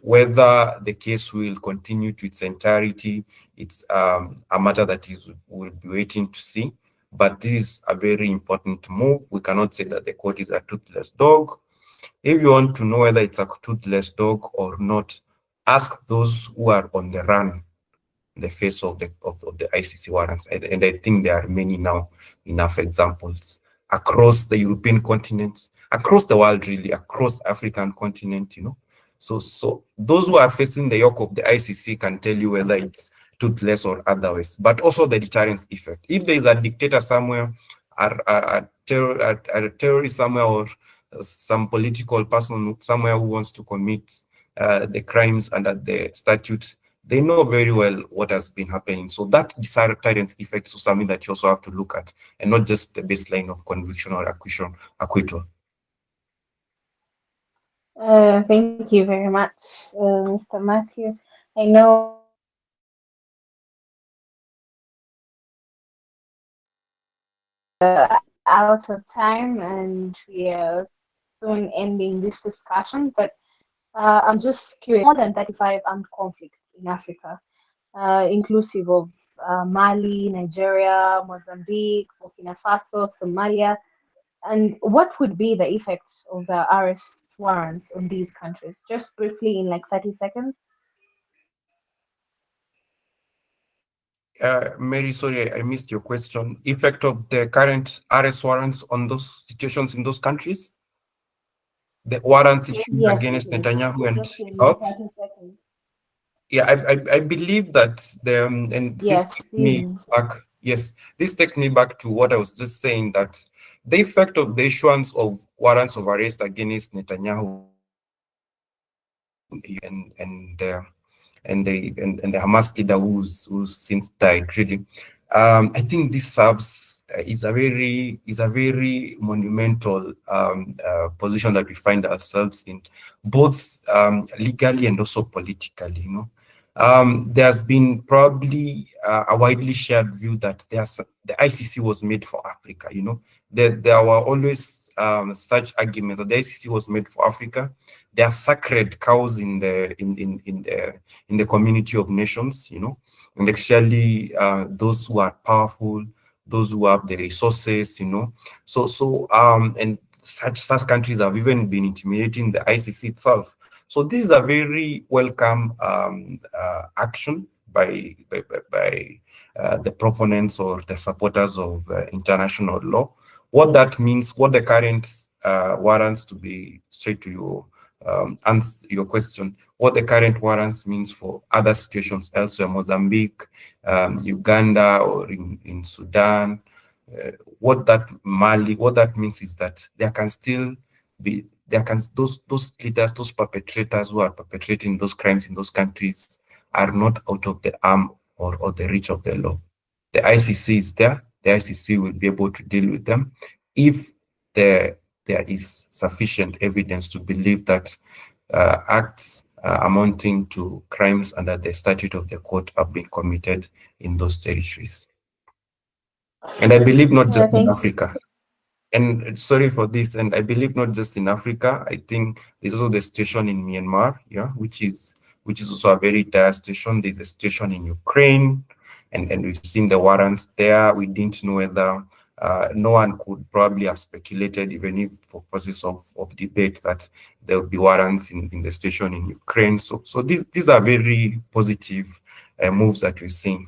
Whether the case will continue to its entirety, it's a matter that we'll be waiting to see. But this is a very important move. We cannot say that the court is a toothless dog. If you want to know whether it's a toothless dog or not, ask those who are on the run in the face of the ICC warrants. And I think there are many now, enough examples across the European continent, across the world, really, across African continent. So those who are facing the yoke of the ICC can tell you whether it's toothless or otherwise, but also the deterrence effect. If there is a dictator somewhere, a terrorist somewhere, or some political person somewhere who wants to commit the crimes under the statute, they know very well what has been happening. So that deterrence effect is something that you also have to look at, and not just the baseline of conviction or acquittal. Thank you very much, Mr. Matthew. I know out of time and we are soon ending this discussion, but I'm just curious. More than 35 armed conflicts in Africa, inclusive of Mali, Nigeria, Mozambique, Burkina Faso, Somalia. And what would be the effects of the arrest warrants on these countries? Just briefly, in like 30 seconds. Mary, sorry, I missed your question. Effect of the current arrest warrants on those situations in those countries? The warrants issued Yes, against please. Netanyahu and Just in out? 30 seconds. Yeah, I believe that and this Yes, takes me please. back. Yes, this takes me back to what I was just saying, that the effect of the issuance of warrants of arrest against Netanyahu and the Hamas leader who's since died, really. I think this serves is a very monumental position that we find ourselves in, both legally and also politically. There's been probably a widely shared view that the ICC was made for Africa. There were always such arguments that the ICC was made for Africa. There are sacred cows in the community of nations, and actually those who are powerful, those who have the resources, and such countries have even been intimidating the ICC itself. So this is a very welcome action by the proponents or the supporters of international law. What that means, what the current warrants, to be straight to answer your question, what the current warrants means for other situations elsewhere, Mozambique, Uganda, or in Sudan, what that means is that there can still be those leaders, those perpetrators who are perpetrating those crimes in those countries are not out of the arm or the reach of the law. The ICC is there. The ICC will be able to deal with them if there is sufficient evidence to believe that acts amounting to crimes under the statute of the court have been committed in those territories. And I believe not just in Thank you. Africa. And sorry for this, and I believe not just in Africa. I think there's also the situation in Myanmar, which is also a very dire situation. There's a situation in Ukraine, and we've seen the warrants there. We didn't know whether no one could probably have speculated, even if for purposes of debate, that there will be warrants in the situation in Ukraine. So these are very positive moves that we're seeing.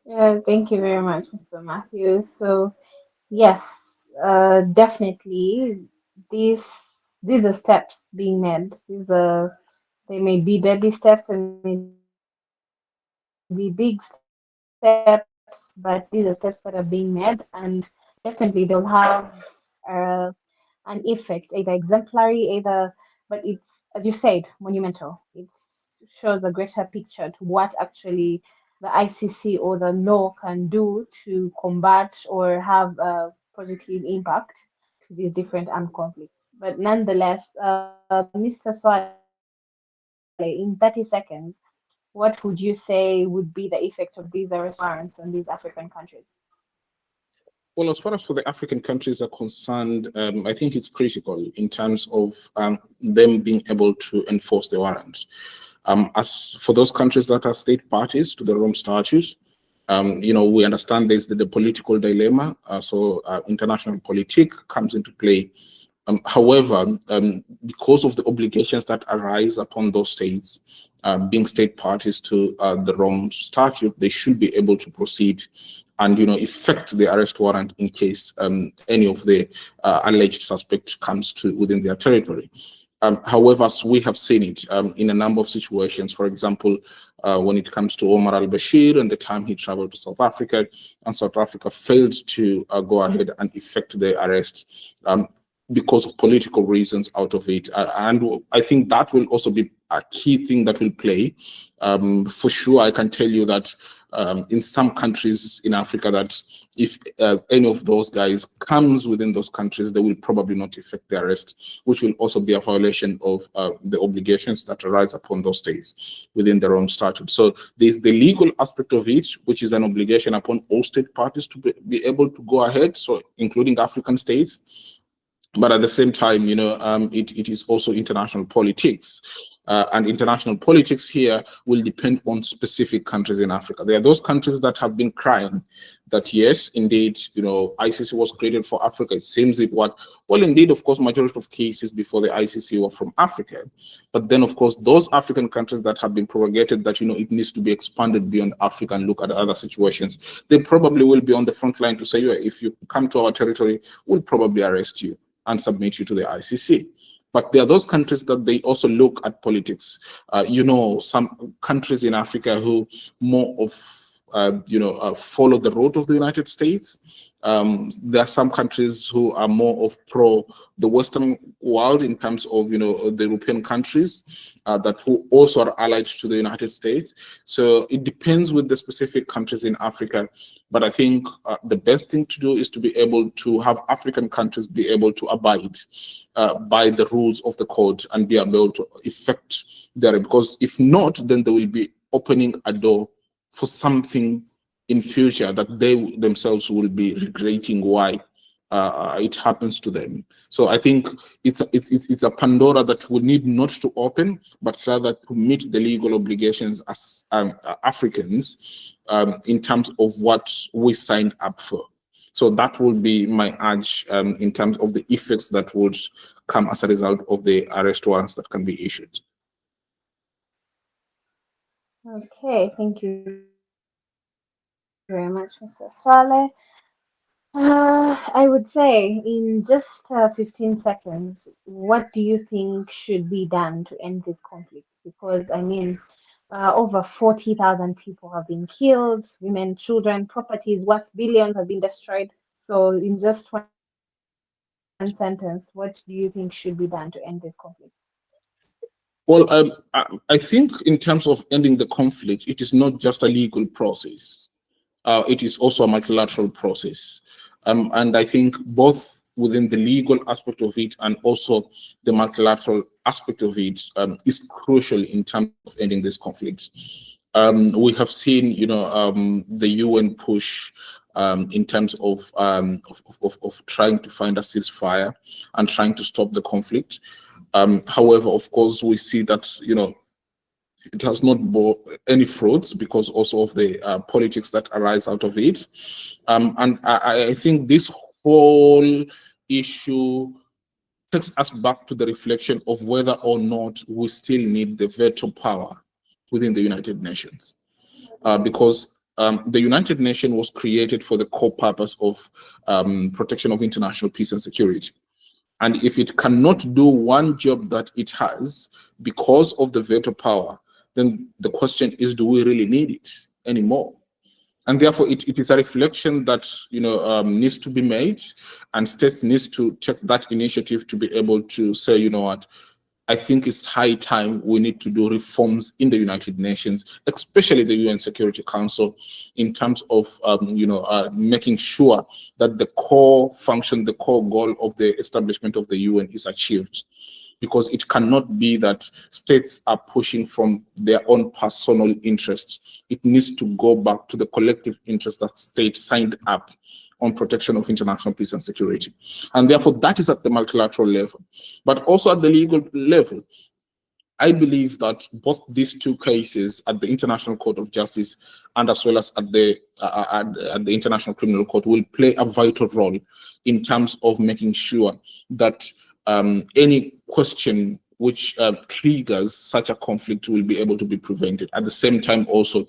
Yeah, thank you very much, Mr. Matthews. So yes, definitely these these are steps being made. They may be baby steps, they may be big steps, but these are steps that are being made, and definitely they'll have uh, an effect, either exemplary, either. But it's, as you said, monumental. It shows a greater picture to what actually the ICC or the law can do to combat or have a positive impact to these different armed conflicts. But nonetheless, Mr. Swale, in 30 seconds, what would you say would be the effects of these arrest warrants on these African countries? Well, as far as for the African countries are concerned, I think it's critical in terms of them being able to enforce the warrants. As for those countries that are state parties to the Rome Statutes, we understand there's the political dilemma. So international politique comes into play. However, because of the obligations that arise upon those states, being state parties to the Rome Statute, they should be able to proceed and effect the arrest warrant in case any of the alleged suspects comes to within their territory. However, as we have seen it in a number of situations, for example, when it comes to Omar al-Bashir and the time he traveled to South Africa, and South Africa failed to go ahead and effect the arrest because of political reasons out of it. And I think that will also be a key thing that will play. For sure, I can tell you that in some countries in Africa, that if any of those guys comes within those countries, they will probably not effect the arrest, which will also be a violation of the obligations that arise upon those states within their own statute. So there's the legal aspect of it, which is an obligation upon all state parties to be able to go ahead, so including African states. But at the same time, it is also international politics. And international politics here will depend on specific countries in Africa. There are those countries that have been crying that, yes, indeed, ICC was created for Africa. It seems it what, well, indeed, of course, majority of cases before the ICC were from Africa. But then, of course, those African countries that have been propagated that, it needs to be expanded beyond Africa and look at other situations, they probably will be on the front line to say, yeah, if you come to our territory, we'll probably arrest you and submit you to the ICC. But there are those countries that they also look at politics. Some countries in Africa who more of follow the route of the United States. There are some countries who are more of pro the Western world in terms of the European countries that who also are allied to the United States. So it depends with the specific countries in Africa. But I think the best thing to do is to be able to have African countries be able to abide by the rules of the code and be able to effect there. Because if not, then they will be opening a door for something in future that they themselves will be regretting why it happens to them. So I think it's a Pandora that we need not to open, but rather to meet the legal obligations as Africans in terms of what we signed up for. So that would be my urge in terms of the effects that would come as a result of the arrest warrants that can be issued. Okay, thank you very much, Mr. Swale. I would say, in just 15 seconds, what do you think should be done to end this conflict? Because, I mean, over 40,000 people have been killed, women, children, properties worth billions have been destroyed. So, in just one sentence, what do you think should be done to end this conflict? Well, I think in terms of ending the conflict, it is not just a legal process. It is also a multilateral process. And I think both within the legal aspect of it and also the multilateral aspect of it is crucial in terms of ending these conflicts. We have seen, the UN push in terms of trying to find a ceasefire and trying to stop the conflict. However, of course, we see that, it has not bore any fruits because also of the politics that arise out of it. And I think this whole issue takes us back to the reflection of whether or not we still need the veto power within the United Nations. Because the United Nations was created for the core purpose of protection of international peace and security. And if it cannot do one job that it has because of the veto power, then the question is, do we really need it anymore? And therefore, it is a reflection that needs to be made, and states needs to take that initiative to be able to say, you know what, I think it's high time we need to do reforms in the United Nations, especially the UN Security Council, in terms of making sure that the core function, the core goal of the establishment of the UN is achieved. Because it cannot be that states are pushing from their own personal interests. It needs to go back to the collective interest that states signed up on protection of international peace and security. And therefore, that is at the multilateral level. But also at the legal level, I believe that both these two cases at the International Court of Justice and as well as at the International Criminal Court will play a vital role in terms of making sure that any question which triggers such a conflict will be able to be prevented. At the same time, also,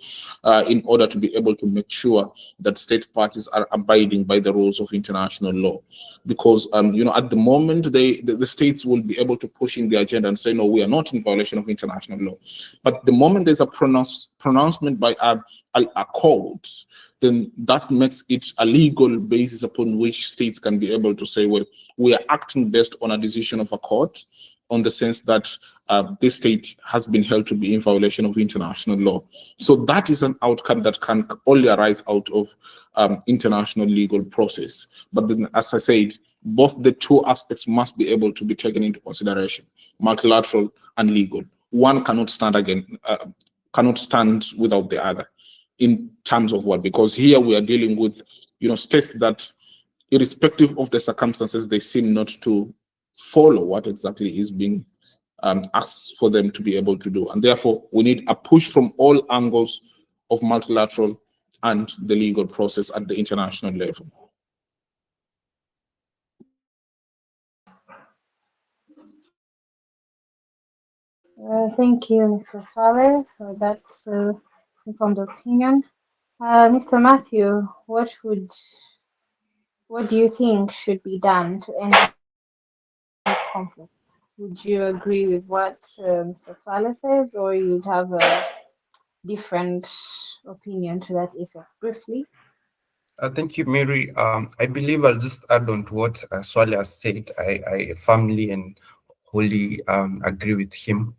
in order to be able to make sure that state parties are abiding by the rules of international law. Because, at the moment, the states will be able to push in the agenda and say, no, we are not in violation of international law. But the moment there's a pronouncement by a court, then that makes it a legal basis upon which states can be able to say, well, we are acting based on a decision of a court, on the sense that this state has been held to be in violation of international law. So that is an outcome that can only arise out of international legal process. But then, as I said, both the two aspects must be able to be taken into consideration, multilateral and legal. One cannot stand without the other in terms of what? Because here we are dealing with, states that, irrespective of the circumstances, they seem not to follow what exactly is being asked for them to be able to do. And therefore, we need a push from all angles of multilateral and the legal process at the international level. Thank you, Mr. Swale, for that informed opinion. Mr. Matthew, what do you think should be done to end these conflicts? Would you agree with what Mr. Swale says, or you'd have a different opinion to that effect briefly? Thank you, Mary. I believe I'll just add on to what Swale has said. I firmly and wholly agree with him.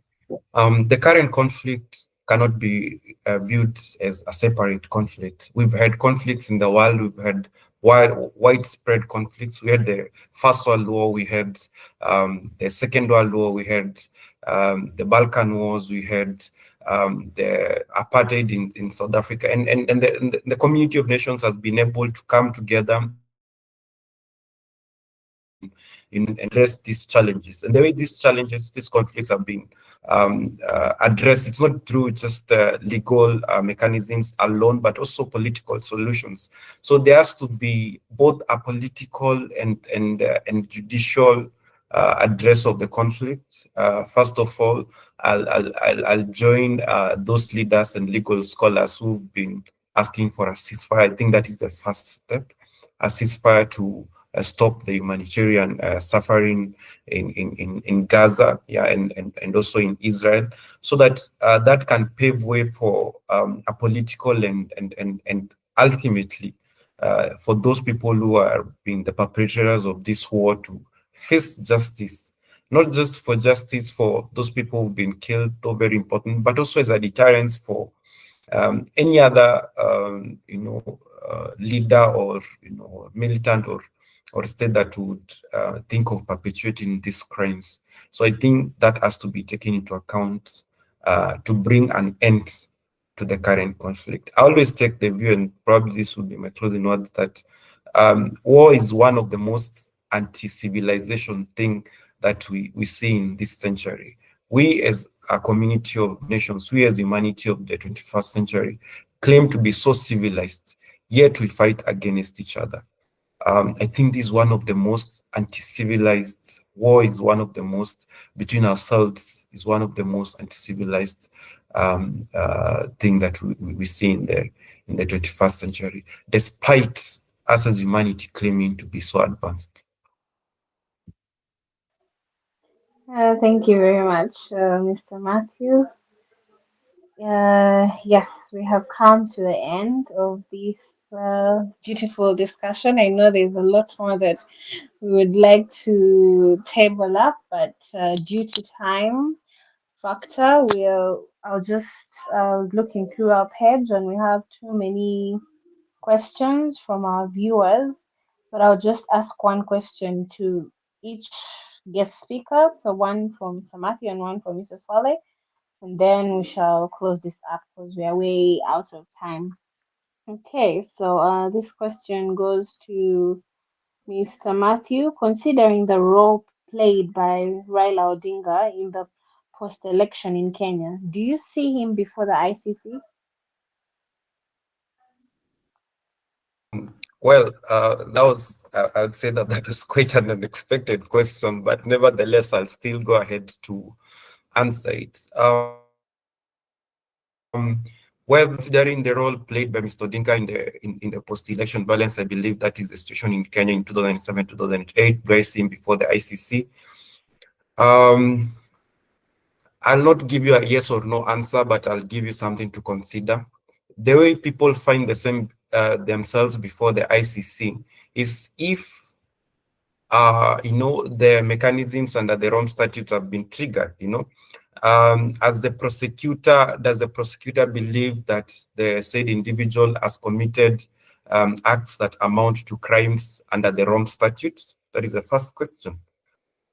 The current conflict cannot be viewed as a separate conflict. We've had conflicts in the world. We've had widespread conflicts. We had the First World War. We had the Second World War. We had the Balkan Wars. We had the apartheid in South Africa. And the community of nations has been able to come together in address these challenges. And the way these challenges, these conflicts have been addressed, it's not through just legal mechanisms alone, but also political solutions. So there has to be both a political and judicial address of the conflict. First of all, I'll join those leaders and legal scholars who've been asking for a ceasefire. I think that is the first step, a ceasefire to stop the humanitarian suffering in Gaza, yeah, and also in Israel, so that that can pave way for a political and ultimately for those people who are being the perpetrators of this war to face justice, not just for justice for those people who've been killed, though very important, but also as a deterrence for any other leader or militant or state that would think of perpetuating these crimes. So I think that has to be taken into account to bring an end to the current conflict. I always take the view, and probably this will be my closing words, that war is one of the most anti-civilization thing that we see in this century. We as a community of nations, we as humanity of the 21st century, claim to be so civilized, yet we fight against each other. I think this is one of the most anti-civilized. War is one of the most, between ourselves, is one of the most anti-civilized thing that we see in the 21st century, despite us as humanity claiming to be so advanced. Thank you very much, Mr. Matthew. Yes, we have come to the end of this beautiful discussion. I know there's a lot more that we would like to table up, but due to time factor, I was looking through our page and we have too many questions from our viewers, but I'll just ask one question to each guest speaker. So one from Mr. Matthew and one from Mrs. Swale, and then we shall close this up because we are way out of time. Okay, so this question goes to Mr. Matthew. Considering the role played by Raila Odinga in the post-election in Kenya, do you see him before the ICC? Well, I would say that that was quite an unexpected question, but nevertheless, I'll still go ahead to answer it. Well, considering the role played by Mr. Odinga in the post-election violence, I believe that is the situation in Kenya in 2007, 2008. Do I see him before the ICC? I'll not give you a yes or no answer, but I'll give you something to consider. The way people find themselves before the ICC is if the mechanisms under the Rome statutes have been triggered. As the prosecutor, does the prosecutor believe that the said individual has committed acts that amount to crimes under the Rome statutes? That is the first question.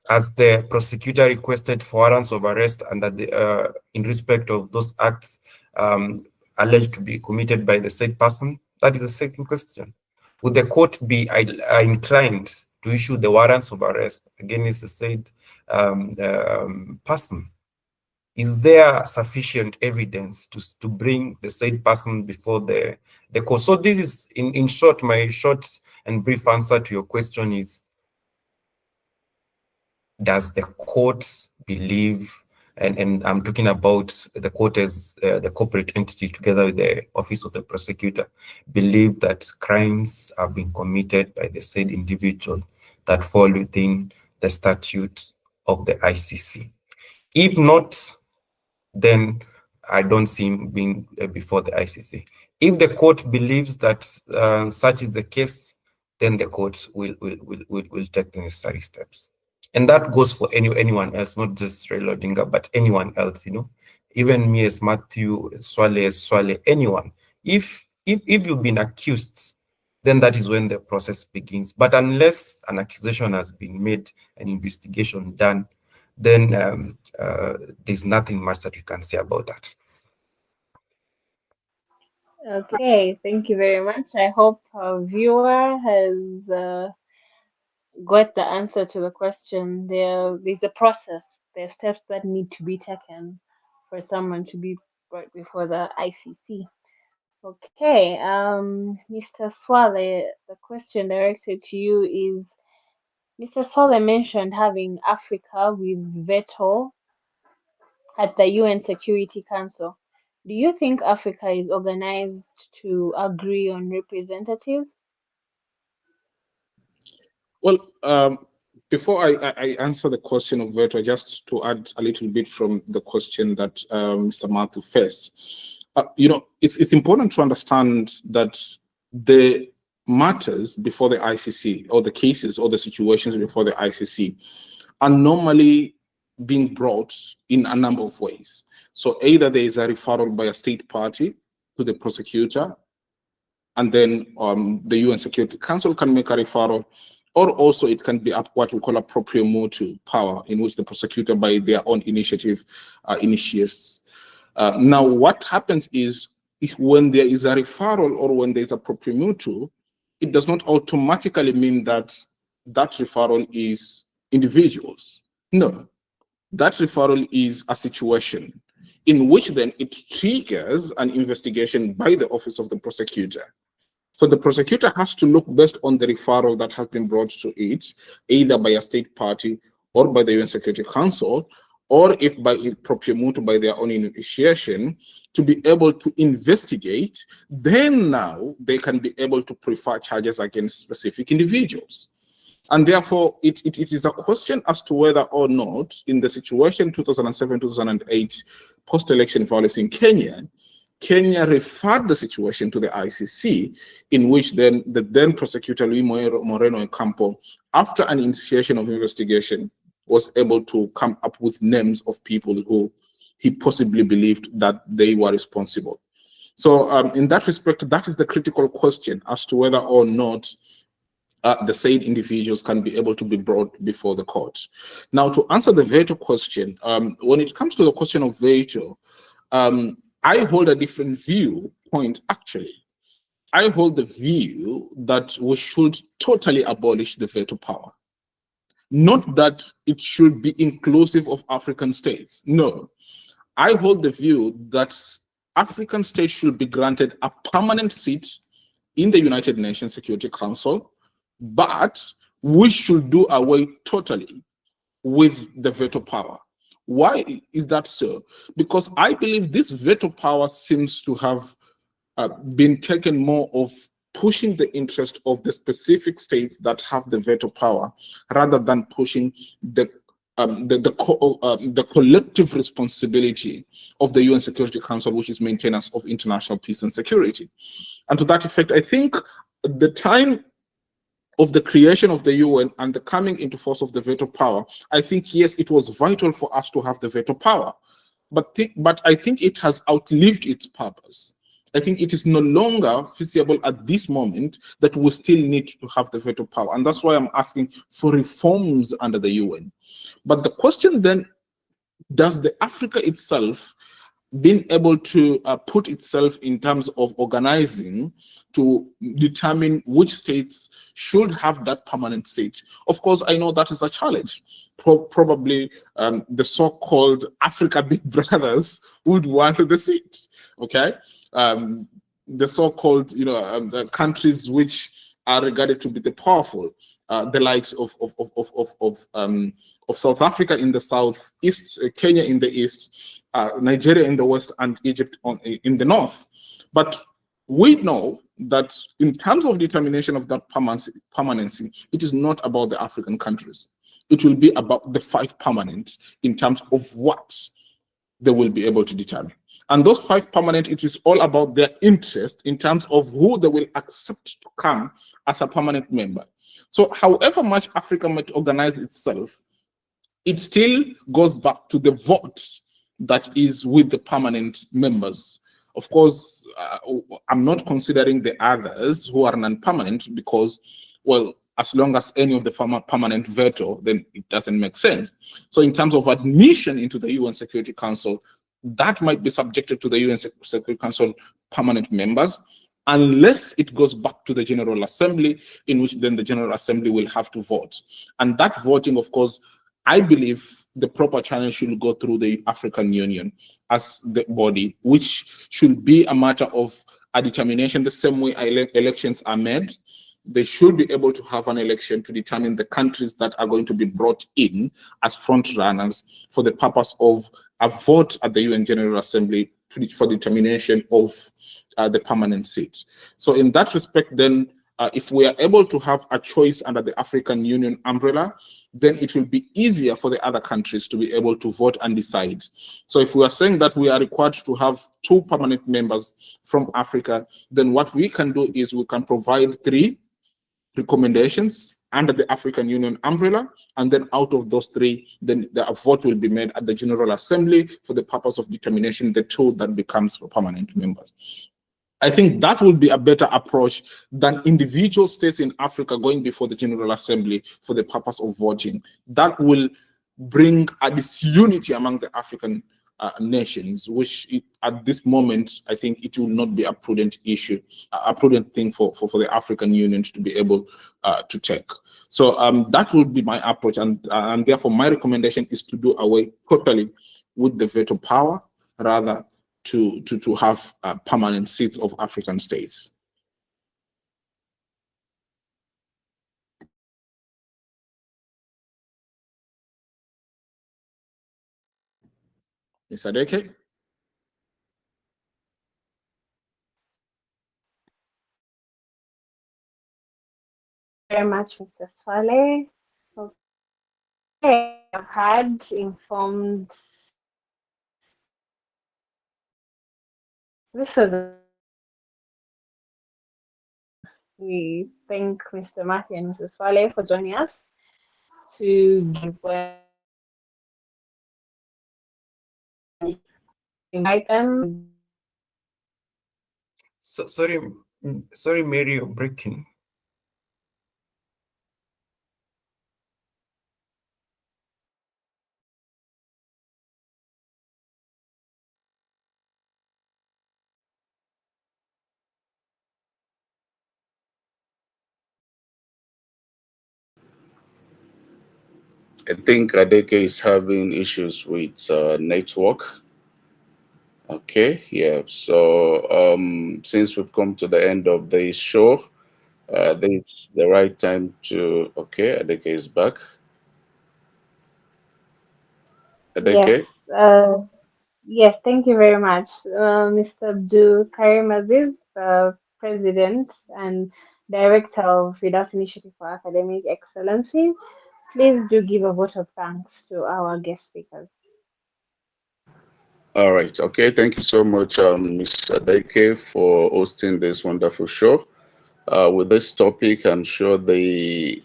As the prosecutor requested for warrants of arrest under in respect of those acts alleged to be committed by the said person? That is the second question. Would the court be inclined to issue the warrants of arrest against the said person? Is there sufficient evidence to bring the said person before the court? So this is, in short, my short and brief answer to your question is, does the court believe, and I'm talking about the court as the corporate entity together with the office of the prosecutor, believe that crimes are being committed by the said individual that fall within the statute of the ICC? If not, then I don't see him being before the ICC. If the court believes that such is the case, then the court will take the necessary steps. And that goes for anyone else, not just Raila Odinga, but anyone else, you know, even me as Matthew, Swale, anyone. If you've been accused, then that is when the process begins. But unless an accusation has been made, an investigation done, then there's nothing much that we can say about that. Okay, thank you very much. I hope our viewer has got the answer to the question. There's a process, there's steps that need to be taken for someone to be brought before the ICC. Okay, Mr. Swale, the question directed to you is Mr. Swale mentioned having Africa with veto at the UN Security Council. Do you think Africa is organized to agree on representatives? Well, before I answer the question of veto, just to add a little bit from the question that Mr. Matthew faced, you know, it's important to understand that the matters before the ICC, or the cases or the situations before the ICC, are normally being brought in a number of ways. So either there is a referral by a state party to the prosecutor, and then the UN Security Council can make a referral, or also it can be what we call a proprio motu power, in which the prosecutor by their own initiative initiates. Now, what happens is, if when there is a referral or when there is a proprio motu, it does not automatically mean that that referral is individuals. No, that referral is a situation in which then it triggers an investigation by the office of the prosecutor. So the prosecutor has to look based on the referral that has been brought to it, either by a state party or by the UN Security Council, or if by proprio motu, by their own initiation, to be able to investigate. Then now they can be able to prefer charges against specific individuals. And therefore, it is a question as to whether or not, in the situation 2007-2008 post-election violence in Kenya, Kenya referred the situation to the ICC, in which then the then prosecutor Luis Moreno Ocampo, after an initiation of investigation, was able to come up with names of people who he possibly believed that they were responsible. So in that respect, that is the critical question as to whether or not the said individuals can be able to be brought before the court. Now, to answer the veto question, when it comes to the question of veto, I hold a different viewpoint, actually. I hold the view that we should totally abolish the veto power. Not that it should be inclusive of African states. No. I hold the view that African states should be granted a permanent seat in the United Nations Security Council, but we should do away totally with the veto power. Why is that so? Because I believe this veto power seems to have been taken more of pushing the interest of the specific states that have the veto power, rather than pushing the collective responsibility of the UN Security Council, which is maintenance of international peace and security. And to that effect, I think the time of the creation of the UN and the coming into force of the veto power, I think, yes, it was vital for us to have the veto power, but I think it has outlived its purpose. I think it is no longer feasible at this moment that we still need to have the veto power. And that's why I'm asking for reforms under the UN. But the question then, does the Africa itself being able to put itself in terms of organizing to determine which states should have that permanent seat? Of course, I know that is a challenge. Probably the so-called Africa Big Brothers would want the seat, okay? The so-called, the countries which are regarded to be the powerful, the likes of South Africa in the southeast, Kenya in the east, Nigeria in the west, and Egypt in the north. But we know that in terms of determination of that permanency, it is not about the African countries. It will be about the 5 permanent in terms of what they will be able to determine. And those 5 permanent, it is all about their interest in terms of who they will accept to come as a permanent member. So however much Africa might organize itself, it still goes back to the vote that is with the permanent members. Of course, I'm not considering the others who are non-permanent because, well, as long as any of the permanent veto, then it doesn't make sense. So in terms of admission into the UN Security Council, that might be subjected to the UN Security Council permanent members, unless it goes back to the General Assembly, in which then the General Assembly will have to vote. And that voting, of course, I believe the proper channel should go through the African Union as the body, which should be a matter of a determination the same way elections are made. They should be able to have an election to determine the countries that are going to be brought in as front runners for the purpose of a vote at the UN General Assembly for determination of the permanent seat. So in that respect, then, if we are able to have a choice under the African Union umbrella, then it will be easier for the other countries to be able to vote and decide. So if we are saying that we are required to have 2 permanent members from Africa, then what we can do is we can provide 3 recommendations under the African Union umbrella, and then out of those 3, then the vote will be made at the General Assembly for the purpose of determination the 2 that becomes permanent members. I think that will be a better approach than individual states in Africa going before the General Assembly for the purpose of voting. That will bring a disunity among the African nations, which at this moment, I think it will not be a prudent issue, a prudent thing for the African Union to be able to take. So that will be my approach, and therefore my recommendation is to do away totally with the veto power, rather to have permanent seats of African states. Is that okay? Very much, Mr. Swale. Okay, I've had informed. This was we thank Mr. Matthew and Mrs. Swale for joining us to give invite them. So sorry, Mary, you're breaking. I think Adeke is having issues with network. Okay, yeah. So since we've come to the end of the show, this is the right time to. Okay, Adeke is back. Adeke. Yes, yes, thank you very much, Mr. Abdul Karim Aziz, President and Director of Readers Initiative for Academic Excellency. Please do give a vote of thanks to our guest speakers. All right. Okay. Thank you so much, Ms. Adeke, for hosting this wonderful show. With this topic, I'm sure the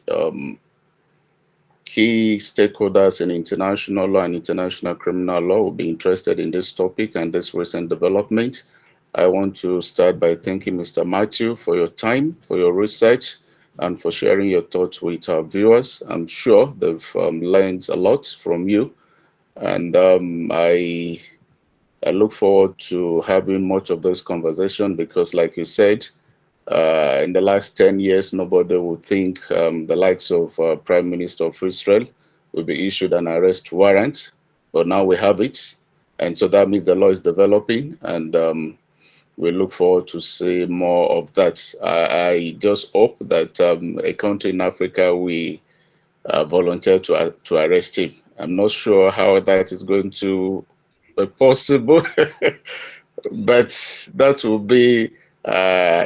key stakeholders in international law and international criminal law will be interested in this topic and this recent development. I want to start by thanking Mr. Matthew for your time, for your research, and for sharing your thoughts with our viewers. I'm sure they've learned a lot from you, and I look forward to having much of this conversation because, like you said, in the last 10 years, nobody would think the likes of Prime Minister of Israel will be issued an arrest warrant, but now we have it. And so that means the law is developing, and we look forward to see more of that. I just hope that a country in Africa, we volunteer to arrest him. I'm not sure how that is going to be possible, but that will be a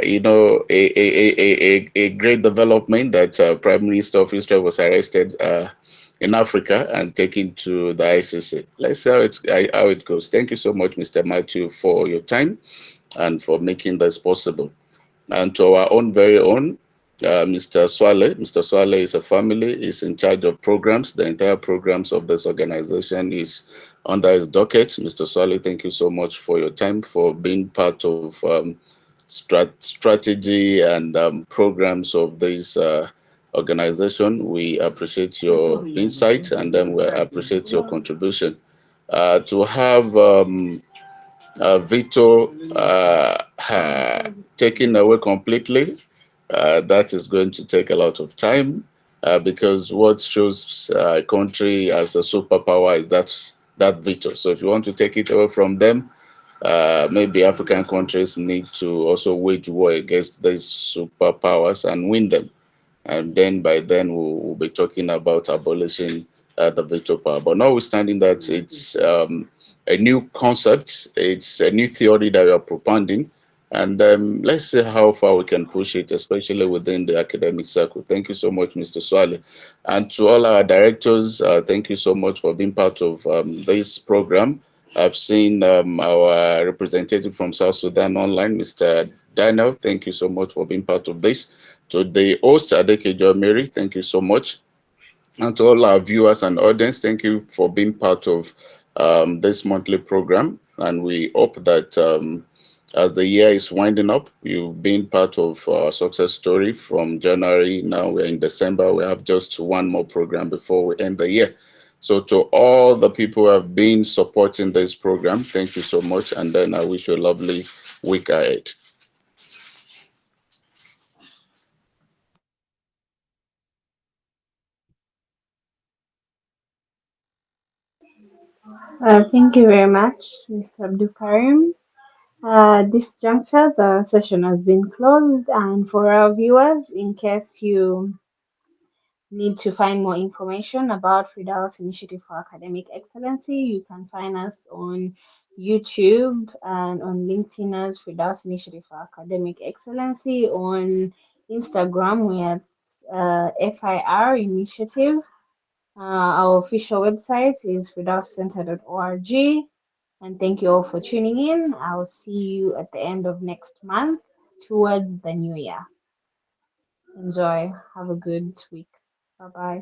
great development that Prime Minister of Israel was arrested in Africa and taken to the ICC. Let's see how it goes. Thank you so much, Mr. Matthew, for your time and for making this possible. And to our own very own, Mr. Swale. Mr. Swale is a family, is in charge of programs. The entire programs of this organization is under his docket. Mr. Swale, thank you so much for your time, for being part of strategy and programs of this organization. We appreciate your insight and then we appreciate your contribution. To have veto taken away completely, that is going to take a lot of time because what shows a country as a superpower is that veto. So if you want to take it away from them, maybe African countries need to also wage war against these superpowers and win them. And then by then we'll be talking about abolishing the veto power. But notwithstanding that, it's a new concept, it's a new theory that we are propounding, and let's see how far we can push it, especially within the academic circle. Thank you so much, Mr. Swale. And to all our directors, thank you so much for being part of this program. I've seen our representative from South Sudan online, Mr. Daniel. Thank you so much for being part of this. To the host, Adekejo Mary, thank you so much. And to all our viewers and audience, thank you for being part of this monthly program. And we hope that as the year is winding up, you've been part of our success story from January. Now we're in December. We have just one more program before we end the year. So to all the people who have been supporting this program, thank you so much. And then I wish you a lovely week ahead. Thank you very much, Mr. Abdul Karim. This juncture, the session has been closed, and for our viewers, in case you need to find more information about Fridaus Initiative for Academic Excellency, you can find us on YouTube and on LinkedIn as Fridaus Initiative for Academic Excellency. On Instagram, we're at FIR Initiative. Our official website is fridauscenter.org. And thank you all for tuning in. I'll see you at the end of next month towards the new year. Enjoy. Have a good week. Bye bye.